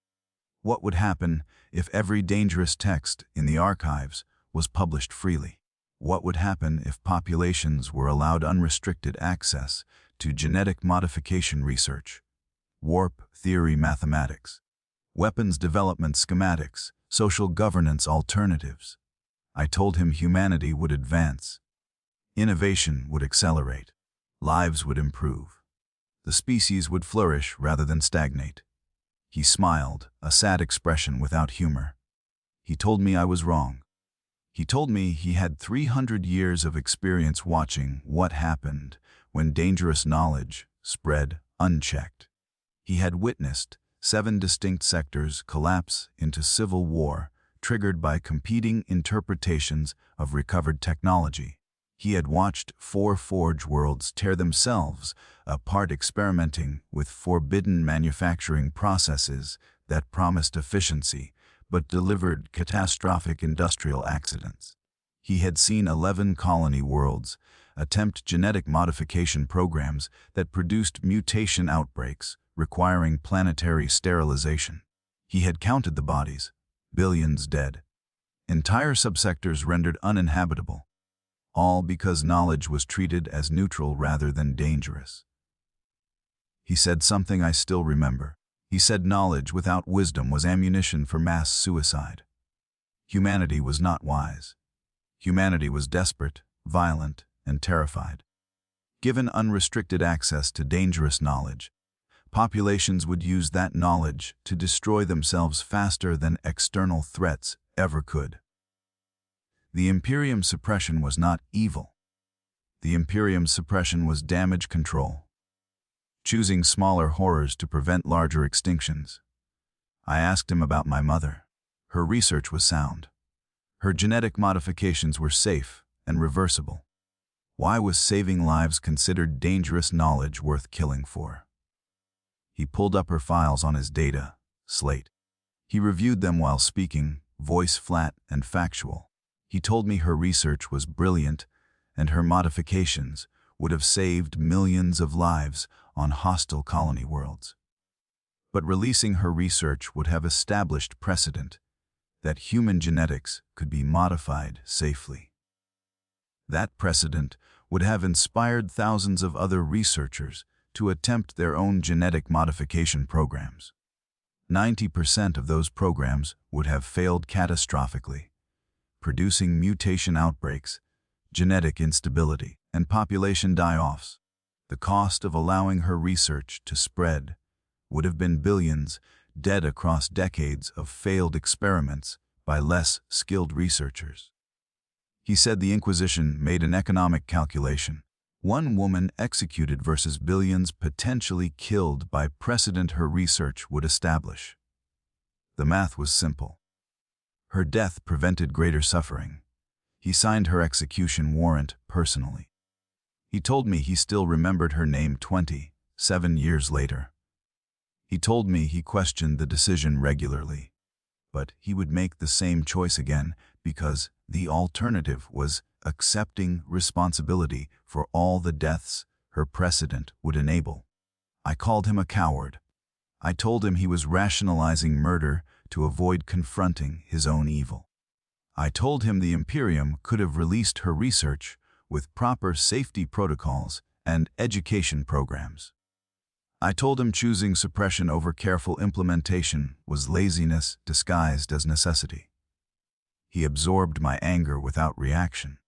What would happen if every dangerous text in the archives was published freely? What would happen if populations were allowed unrestricted access to genetic modification research, warp theory mathematics, weapons development schematics, social governance alternatives? I told him humanity would advance. Innovation would accelerate. Lives would improve. The species would flourish rather than stagnate. He smiled, a sad expression without humor. He told me I was wrong. He told me he had 300 years of experience watching what happened when dangerous knowledge spread unchecked. He had witnessed 7 distinct sectors collapse into civil war, triggered by competing interpretations of recovered technology. He had watched 4 Forge worlds tear themselves apart experimenting with forbidden manufacturing processes that promised efficiency but delivered catastrophic industrial accidents. He had seen 11 colony worlds attempt genetic modification programs that produced mutation outbreaks requiring planetary sterilization. He had counted the bodies, billions dead, entire subsectors rendered uninhabitable, all because knowledge was treated as neutral rather than dangerous. He said something I still remember. He said knowledge without wisdom was ammunition for mass suicide. Humanity was not wise. Humanity was desperate, violent, and terrified. Given unrestricted access to dangerous knowledge, populations would use that knowledge to destroy themselves faster than external threats ever could. The Imperium suppression was not evil. The Imperium suppression was damage control. Choosing smaller horrors to prevent larger extinctions. I asked him about my mother. Her research was sound. Her genetic modifications were safe and reversible. Why was saving lives considered dangerous knowledge worth killing for? He pulled up her files on his data slate. He reviewed them while speaking, voice flat and factual. He told me her research was brilliant and her modifications would have saved millions of lives on hostile colony worlds. But releasing her research would have established precedent that human genetics could be modified safely. That precedent would have inspired thousands of other researchers to attempt their own genetic modification programs. 90% of those programs would have failed catastrophically, producing mutation outbreaks, genetic instability, and population die-offs. The cost of allowing her research to spread would have been billions dead across decades of failed experiments by less skilled researchers. He said the Inquisition made an economic calculation. One woman executed versus billions potentially killed by precedent her research would establish. The math was simple. Her death prevented greater suffering. He signed her execution warrant personally. He told me he still remembered her name 27 years later. He told me he questioned the decision regularly, but he would make the same choice again because the alternative was accepting responsibility for all the deaths her precedent would enable. I called him a coward. I told him he was rationalizing murder to avoid confronting his own evil. I told him the Imperium could have released her research with proper safety protocols and education programs. I told him choosing suppression over careful implementation was laziness disguised as necessity. He absorbed my anger without reaction.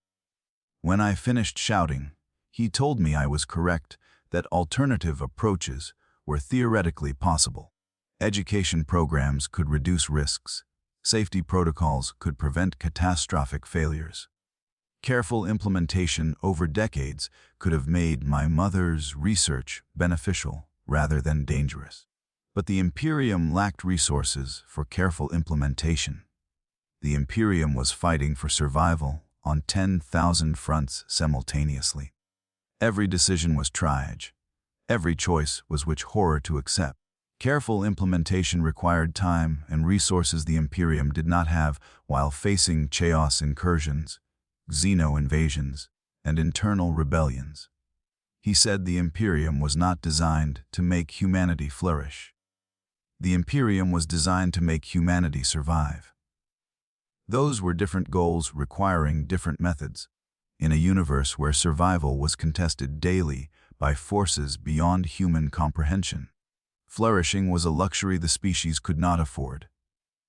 When I finished shouting, he told me I was correct, that alternative approaches were theoretically possible. Education programs could reduce risks. Safety protocols could prevent catastrophic failures. Careful implementation over decades could have made my mother's research beneficial rather than dangerous. But the Imperium lacked resources for careful implementation. The Imperium was fighting for survival on 10,000 fronts simultaneously. Every decision was triage. Every choice was which horror to accept. Careful implementation required time and resources the Imperium did not have while facing chaos incursions, xeno-invasions, and internal rebellions. He said the Imperium was not designed to make humanity flourish. The Imperium was designed to make humanity survive. Those were different goals requiring different methods. In a universe where survival was contested daily by forces beyond human comprehension, flourishing was a luxury the species could not afford.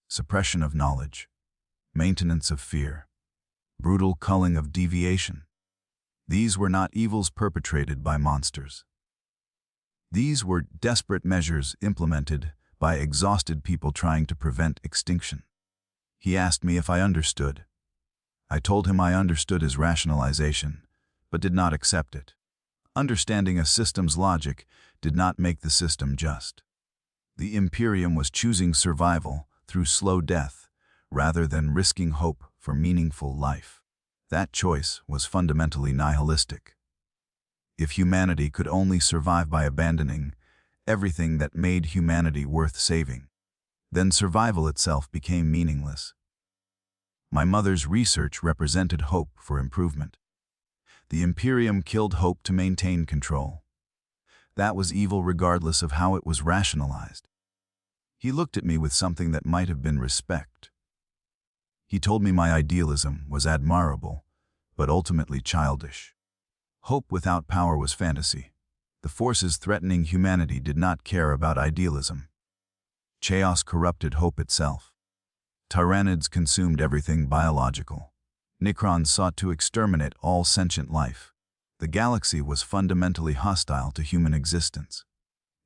Suppression of knowledge, maintenance of fear, brutal culling of deviation. These were not evils perpetrated by monsters. These were desperate measures implemented by exhausted people trying to prevent extinction. He asked me if I understood. I told him I understood his rationalization, but did not accept it. Understanding a system's logic did not make the system just. The Imperium was choosing survival through slow death rather than risking hope for meaningful life. That choice was fundamentally nihilistic. If humanity could only survive by abandoning everything that made humanity worth saving, then survival itself became meaningless. My mother's research represented hope for improvement. The Imperium killed hope to maintain control. That was evil regardless of how it was rationalized. He looked at me with something that might have been respect. He told me my idealism was admirable, but ultimately childish. Hope without power was fantasy. The forces threatening humanity did not care about idealism. Chaos corrupted hope itself. Tyrannids consumed everything biological. Necrons sought to exterminate all sentient life. The galaxy was fundamentally hostile to human existence.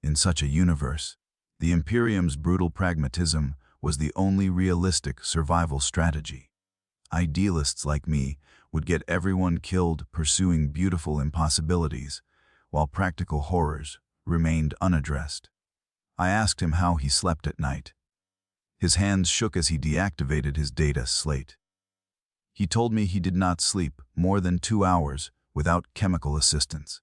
In such a universe, the Imperium's brutal pragmatism was the only realistic survival strategy. Idealists like me would get everyone killed pursuing beautiful impossibilities, while practical horrors remained unaddressed. I asked him how he slept at night. His hands shook as he deactivated his data slate. He told me he did not sleep more than 2 hours without chemical assistance.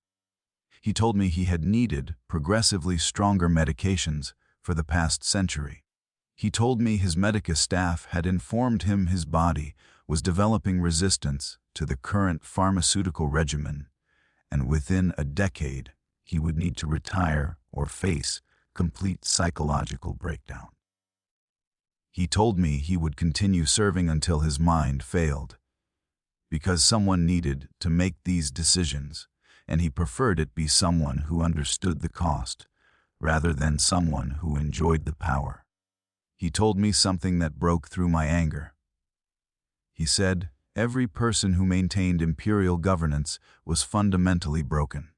He told me he had needed progressively stronger medications for the past century. He told me his medica staff had informed him his body was developing resistance to the current pharmaceutical regimen and within a decade, he would need to retire or face complete psychological breakdown. He told me he would continue serving until his mind failed, because someone needed to make these decisions, and he preferred it be someone who understood the cost, rather than someone who enjoyed the power. He told me something that broke through my anger. He said, every person who maintained imperial governance was fundamentally broken.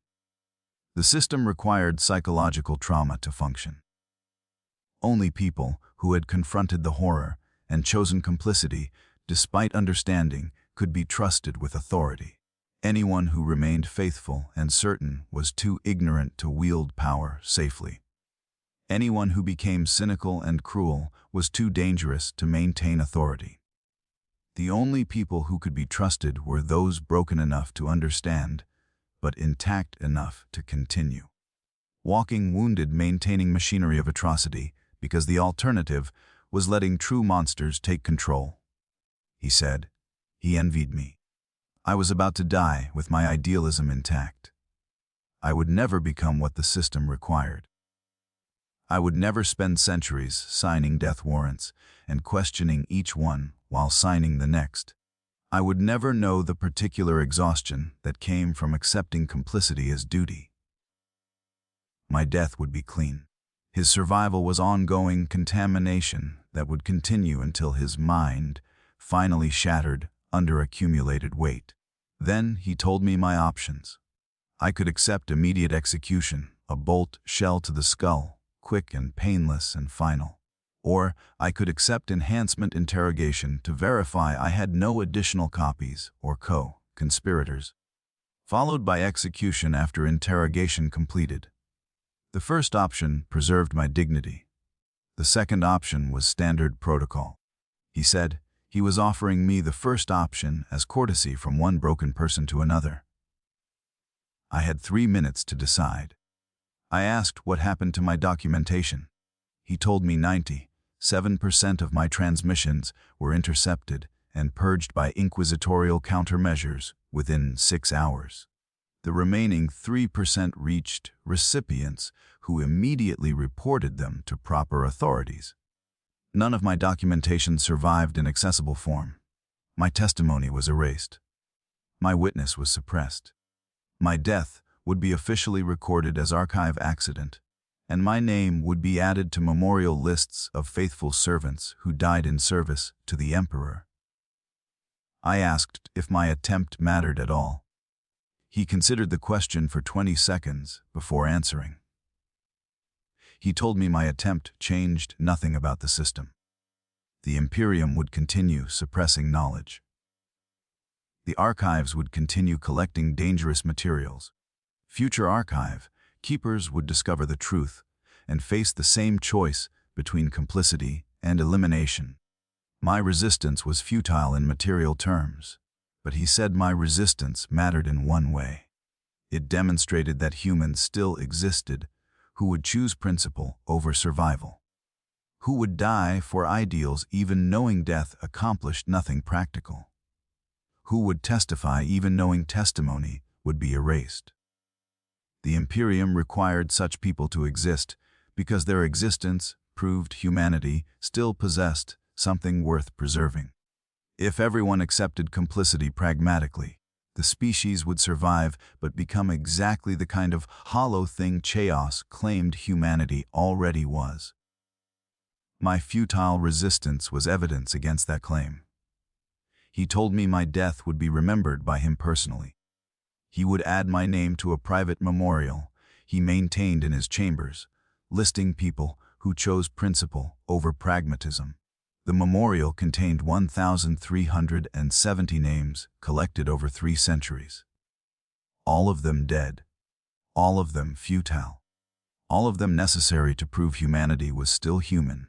The system required psychological trauma to function. Only people who had confronted the horror and chosen complicity, despite understanding, could be trusted with authority. Anyone who remained faithful and certain was too ignorant to wield power safely. Anyone who became cynical and cruel was too dangerous to maintain authority. The only people who could be trusted were those broken enough to understand, but intact enough to continue. Walking wounded, maintaining machinery of atrocity, because the alternative was letting true monsters take control. He said. He envied me. I was about to die with my idealism intact. I would never become what the system required. I would never spend centuries signing death warrants and questioning each one while signing the next. I would never know the particular exhaustion that came from accepting complicity as duty. My death would be clean. His survival was ongoing contamination that would continue until his mind finally shattered under accumulated weight. Then he told me my options. I could accept immediate execution, a bolt shell to the skull, quick and painless and final. Or I could accept enhancement interrogation to verify I had no additional copies or co-conspirators, followed by execution after interrogation completed. The first option preserved my dignity. The second option was standard protocol. He said he was offering me the first option as courtesy from one broken person to another. I had 3 minutes to decide. I asked what happened to my documentation. He told me 97% of my transmissions were intercepted and purged by inquisitorial countermeasures within 6 hours. The remaining 3% reached recipients who immediately reported them to proper authorities. None of my documentation survived in accessible form. My testimony was erased. My witness was suppressed. My death would be officially recorded as archive accident, and my name would be added to memorial lists of faithful servants who died in service to the Emperor. I asked if my attempt mattered at all. He considered the question for 20 seconds before answering. He told me my attempt changed nothing about the system. The Imperium would continue suppressing knowledge. The archives would continue collecting dangerous materials. Future archive keepers would discover the truth and face the same choice between complicity and elimination. My resistance was futile in material terms, but he said my resistance mattered in one way. It demonstrated that humans still existed who would choose principle over survival, who would die for ideals even knowing death accomplished nothing practical, who would testify even knowing testimony would be erased. The Imperium required such people to exist because their existence proved humanity still possessed something worth preserving. If everyone accepted complicity pragmatically, the species would survive but become exactly the kind of hollow thing Chaos claimed humanity already was. My futile resistance was evidence against that claim. He told me my death would be remembered by him personally. He would add my name to a private memorial he maintained in his chambers, listing people who chose principle over pragmatism. The memorial contained 1,370 names collected over 3 centuries. All of them dead, all of them futile, all of them necessary to prove humanity was still human.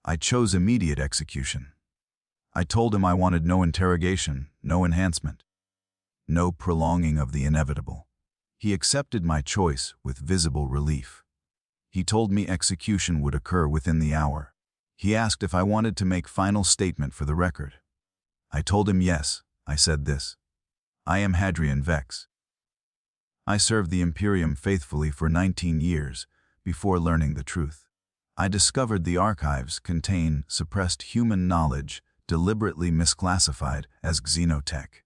I chose immediate execution. I told him I wanted no interrogation, no enhancement, no prolonging of the inevitable. He accepted my choice with visible relief. He told me execution would occur within the hour. He asked if I wanted to make final statement for the record. I told him yes. I said this: I am Hadrian Vex. I served the Imperium faithfully for 19 years before learning the truth. I discovered the archives contain suppressed human knowledge deliberately misclassified as xenotech.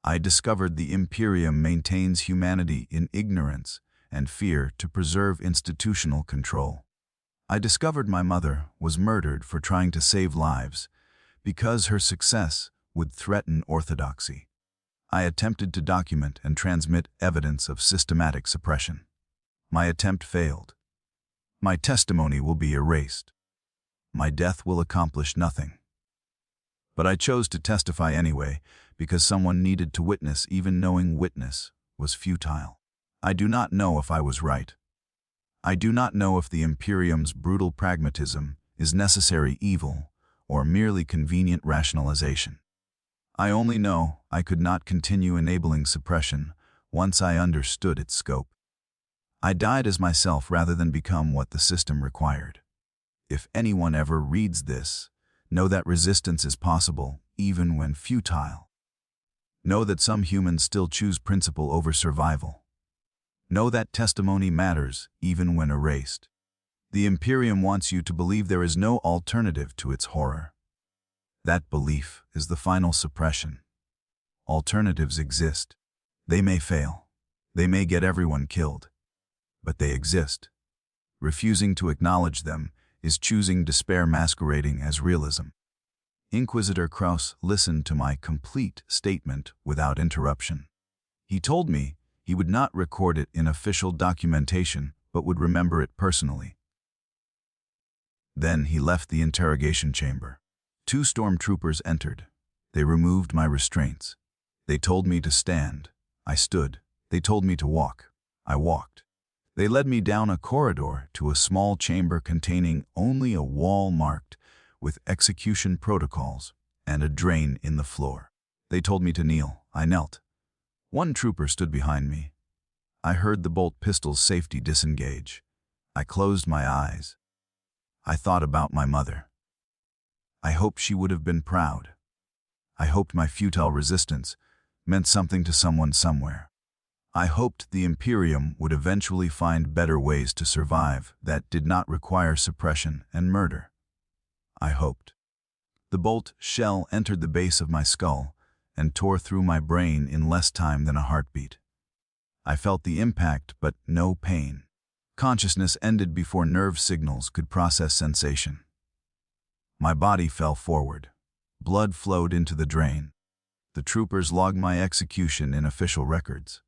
I discovered the Imperium maintains humanity in ignorance and fear to preserve institutional control. I discovered my mother was murdered for trying to save lives because her success would threaten orthodoxy. I attempted to document and transmit evidence of systematic suppression. My attempt failed. My testimony will be erased. My death will accomplish nothing. But I chose to testify anyway because someone needed to witness, even knowing witness was futile. I do not know if I was right. I do not know if the Imperium's brutal pragmatism is necessary evil or merely convenient rationalization. I only know I could not continue enabling suppression once I understood its scope. I died as myself rather than become what the system required. If anyone ever reads this, know that resistance is possible even when futile. Know that some humans still choose principle over survival. Know that testimony matters even when erased. The Imperium wants you to believe there is no alternative to its horror. That belief is the final suppression. Alternatives exist. They may fail. They may get everyone killed. But they exist. Refusing to acknowledge them is choosing despair masquerading as realism. Inquisitor Kraus listened to my complete statement without interruption. He told me he would not record it in official documentation, but would remember it personally. Then he left the interrogation chamber. 2 stormtroopers entered. They removed my restraints. They told me to stand. I stood. They told me to walk. I walked. They led me down a corridor to a small chamber containing only a wall marked with execution protocols and a drain in the floor. They told me to kneel. I knelt. 1 trooper stood behind me. I heard the bolt pistol's safety disengage. I closed my eyes. I thought about my mother. I hoped she would have been proud. I hoped my futile resistance meant something to someone somewhere. I hoped the Imperium would eventually find better ways to survive that did not require suppression and murder. I hoped. The bolt shell entered the base of my skull and tore through my brain in less time than a heartbeat. I felt the impact, but no pain. Consciousness ended before nerve signals could process sensation. My body fell forward. Blood flowed into the drain. The troopers logged my execution in official records.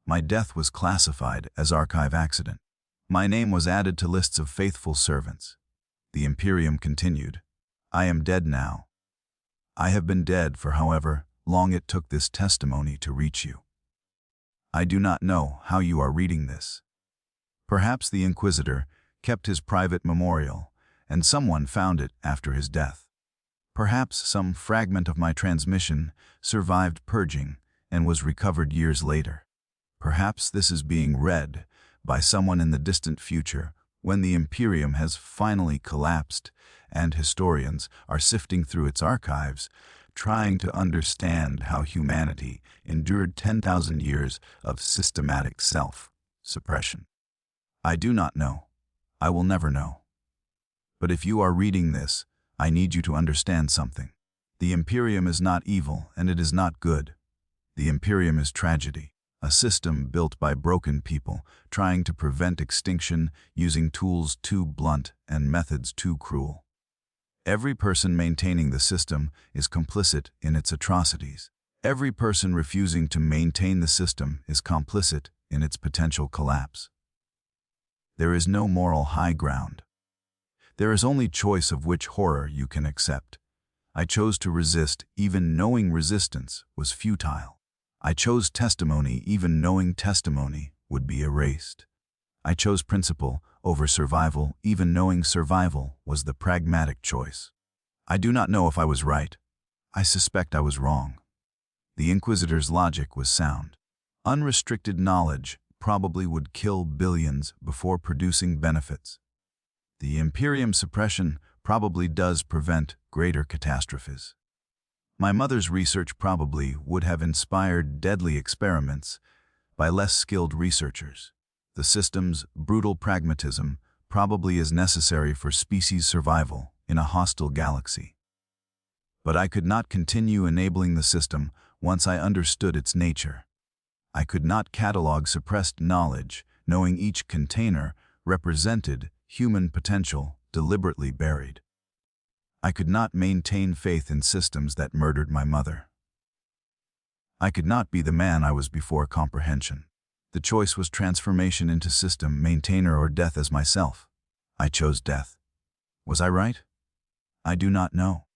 My death was classified as archive accident. My name was added to lists of faithful servants. The Imperium continued. I am dead now. I have been dead for however long it took this testimony to reach you. I do not know how you are reading this. Perhaps the Inquisitor kept his private memorial, and someone found it after his death. Perhaps some fragment of my transmission survived purging and was recovered years later. Perhaps this is being read by someone in the distant future when the Imperium has finally collapsed and historians are sifting through its archives, trying to understand how humanity endured 10,000 years of systematic self-suppression. I do not know. I will never know. But if you are reading this, I need you to understand something. The Imperium is not evil and it is not good. The Imperium is tragedy. A system built by broken people, trying to prevent extinction using tools too blunt and methods too cruel. Every person maintaining the system is complicit in its atrocities. Every person refusing to maintain the system is complicit in its potential collapse. There is no moral high ground. There is only choice of which horror you can accept. I chose to resist even knowing resistance was futile. I chose testimony even knowing testimony would be erased. I chose principle over survival even knowing survival was the pragmatic choice. I do not know if I was right. I suspect I was wrong. The Inquisitor's logic was sound. Unrestricted knowledge probably would kill billions before producing benefits. The Imperium suppression probably does prevent greater catastrophes. My mother's research probably would have inspired deadly experiments, by less skilled researchers. The system's brutal pragmatism probably is necessary for species survival in a hostile galaxy. But I could not continue enabling the system once I understood its nature. I could not catalog suppressed knowledge, knowing each container represented human potential deliberately buried. I could not maintain faith in systems that murdered my mother. I could not be the man I was before comprehension. The choice was transformation into system maintainer or death as myself. I chose death. Was I right? I do not know.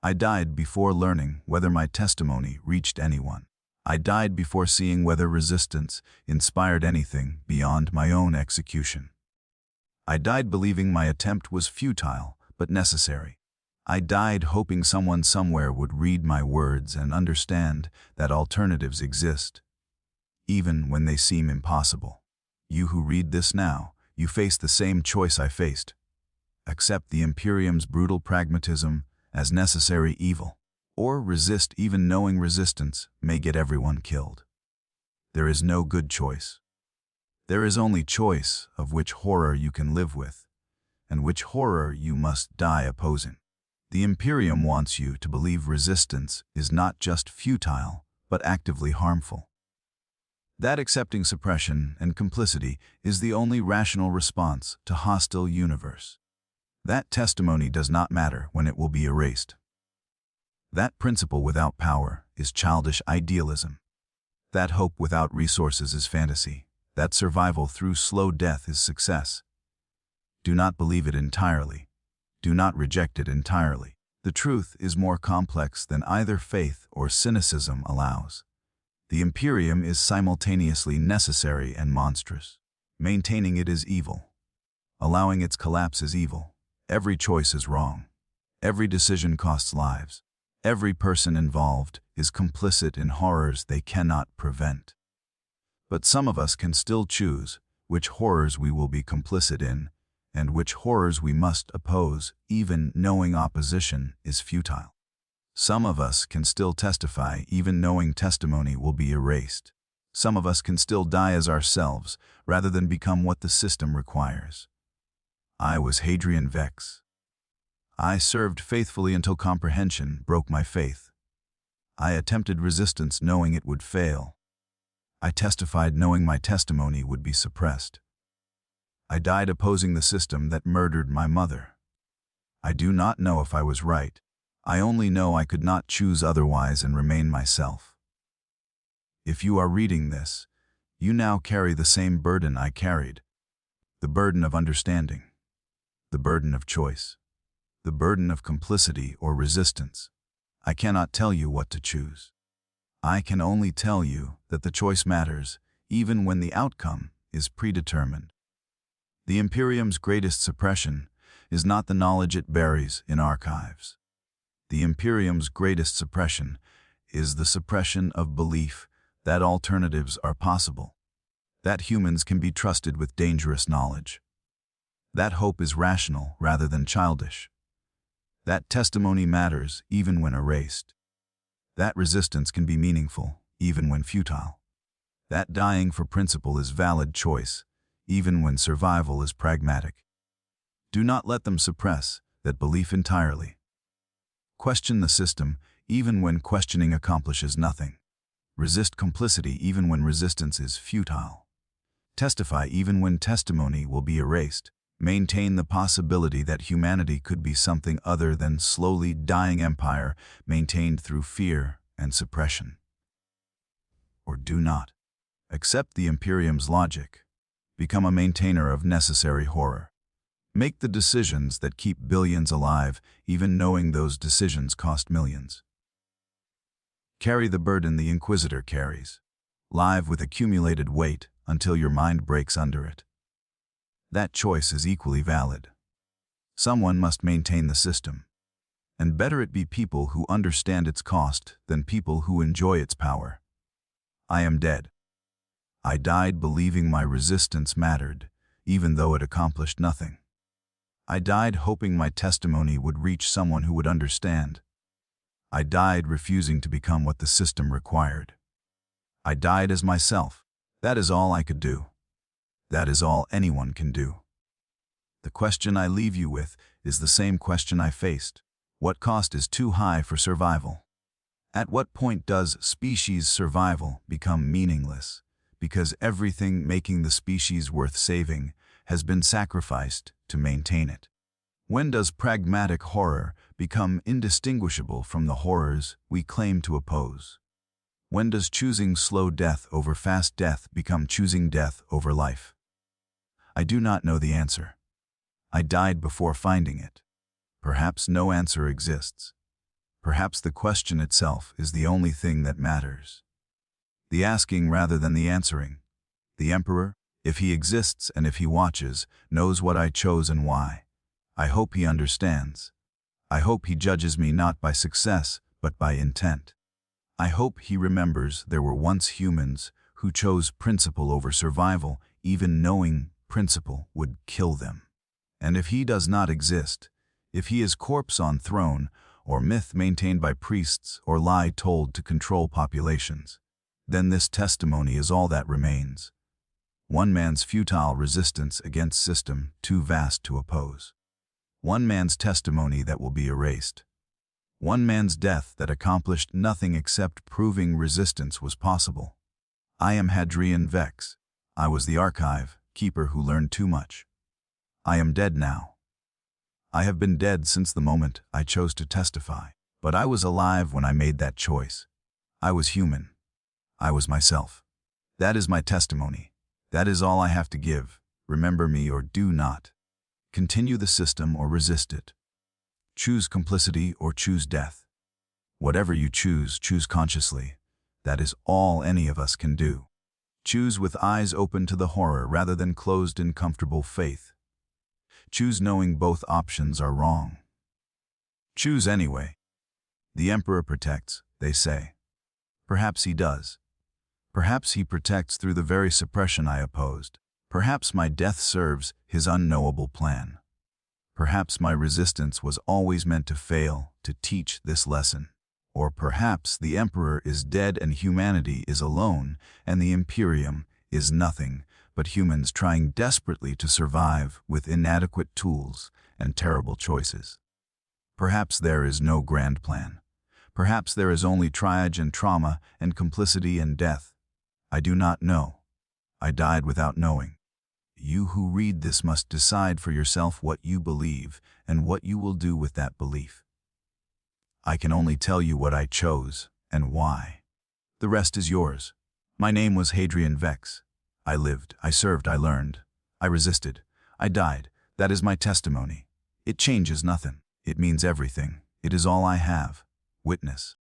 I died before learning whether my testimony reached anyone. I died before seeing whether resistance inspired anything beyond my own execution. I died believing my attempt was futile but necessary. I died hoping someone somewhere would read my words and understand that alternatives exist, even when they seem impossible. You who read this now, you face the same choice I faced. Accept the Imperium's brutal pragmatism as necessary evil, or resist even knowing resistance may get everyone killed. There is no good choice. There is only choice of which horror you can live with, and which horror you must die opposing. The Imperium wants you to believe resistance is not just futile, but actively harmful. That accepting suppression and complicity is the only rational response to hostile universe. That testimony does not matter when it will be erased. That principle without power is childish idealism. That hope without resources is fantasy. That survival through slow death is success. Do not believe it entirely. Do not reject it entirely. The truth is more complex than either faith or cynicism allows. The Imperium is simultaneously necessary and monstrous. Maintaining it is evil. Allowing its collapse is evil. Every choice is wrong. Every decision costs lives. Every person involved is complicit in horrors they cannot prevent. But some of us can still choose which horrors we will be complicit in, and which horrors we must oppose, even knowing opposition is futile. Some of us can still testify, even knowing testimony will be erased. Some of us can still die as ourselves, rather than become what the system requires. I was Hadrian Vex. I served faithfully until comprehension broke my faith. I attempted resistance knowing it would fail. I testified knowing my testimony would be suppressed. I died opposing the system that murdered my mother. I do not know if I was right. I only know I could not choose otherwise and remain myself. If you are reading this, you now carry the same burden I carried. The burden of understanding. The burden of choice. The burden of complicity or resistance. I cannot tell you what to choose. I can only tell you that the choice matters, even when the outcome is predetermined. The Imperium's greatest suppression is not the knowledge it buries in archives. The Imperium's greatest suppression is the suppression of belief that alternatives are possible, that humans can be trusted with dangerous knowledge. That hope is rational rather than childish. That testimony matters even when erased. That resistance can be meaningful even when futile. That dying for principle is valid choice even when survival is pragmatic. Do not let them suppress that belief entirely. Question the system even when questioning accomplishes nothing. Resist complicity even when resistance is futile. Testify even when testimony will be erased. Maintain the possibility that humanity could be something other than slowly dying empire maintained through fear and suppression. Or do not. Accept the Imperium's logic. Become a maintainer of necessary horror. Make the decisions that keep billions alive, even knowing those decisions cost millions. Carry the burden the Inquisitor carries. Live with accumulated weight until your mind breaks under it. That choice is equally valid. Someone must maintain the system. And better it be people who understand its cost than people who enjoy its power. I am dead. I died believing my resistance mattered, even though it accomplished nothing. I died hoping my testimony would reach someone who would understand. I died refusing to become what the system required. I died as myself. That is all I could do. That is all anyone can do. The question I leave you with is the same question I faced. What cost is too high for survival? At what point does species survival become meaningless, because everything making the species worth saving has been sacrificed to maintain it? When does pragmatic horror become indistinguishable from the horrors we claim to oppose? When does choosing slow death over fast death become choosing death over life? I do not know the answer. I died before finding it. Perhaps no answer exists. Perhaps the question itself is the only thing that matters. The asking rather than the answering. The Emperor, if he exists and if he watches, knows what I chose and why. I hope he understands. I hope he judges me not by success, but by intent. I hope he remembers there were once humans who chose principle over survival, even knowing principle would kill them. And if he does not exist, if he is corpse on throne, or myth maintained by priests, or lie told to control populations, then this testimony is all that remains. One man's futile resistance against system too vast to oppose. One man's testimony that will be erased. One man's death that accomplished nothing except proving resistance was possible. I am Hadrian Vex. I was the archive keeper who learned too much. I am dead now. I have been dead since the moment I chose to testify, but I was alive when I made that choice. I was human. I was myself. That is my testimony. That is all I have to give. Remember me or do not. Continue the system or resist it. Choose complicity or choose death. Whatever you choose, choose consciously. That is all any of us can do. Choose with eyes open to the horror rather than closed in comfortable faith. Choose knowing both options are wrong. Choose anyway. The Emperor protects, they say. Perhaps he does. Perhaps he protects through the very suppression I opposed. Perhaps my death serves his unknowable plan. Perhaps my resistance was always meant to fail, to teach this lesson. Or perhaps the Emperor is dead and humanity is alone, and the Imperium is nothing but humans trying desperately to survive with inadequate tools and terrible choices. Perhaps there is no grand plan. Perhaps there is only triage and trauma and complicity and death. I do not know. I died without knowing. You who read this must decide for yourself what you believe and what you will do with that belief. I can only tell you what I chose and why. The rest is yours. My name was Hadrian Vex. I lived, I served, I learned. I resisted. I died. That is my testimony. It changes nothing. It means everything. It is all I have. Witness.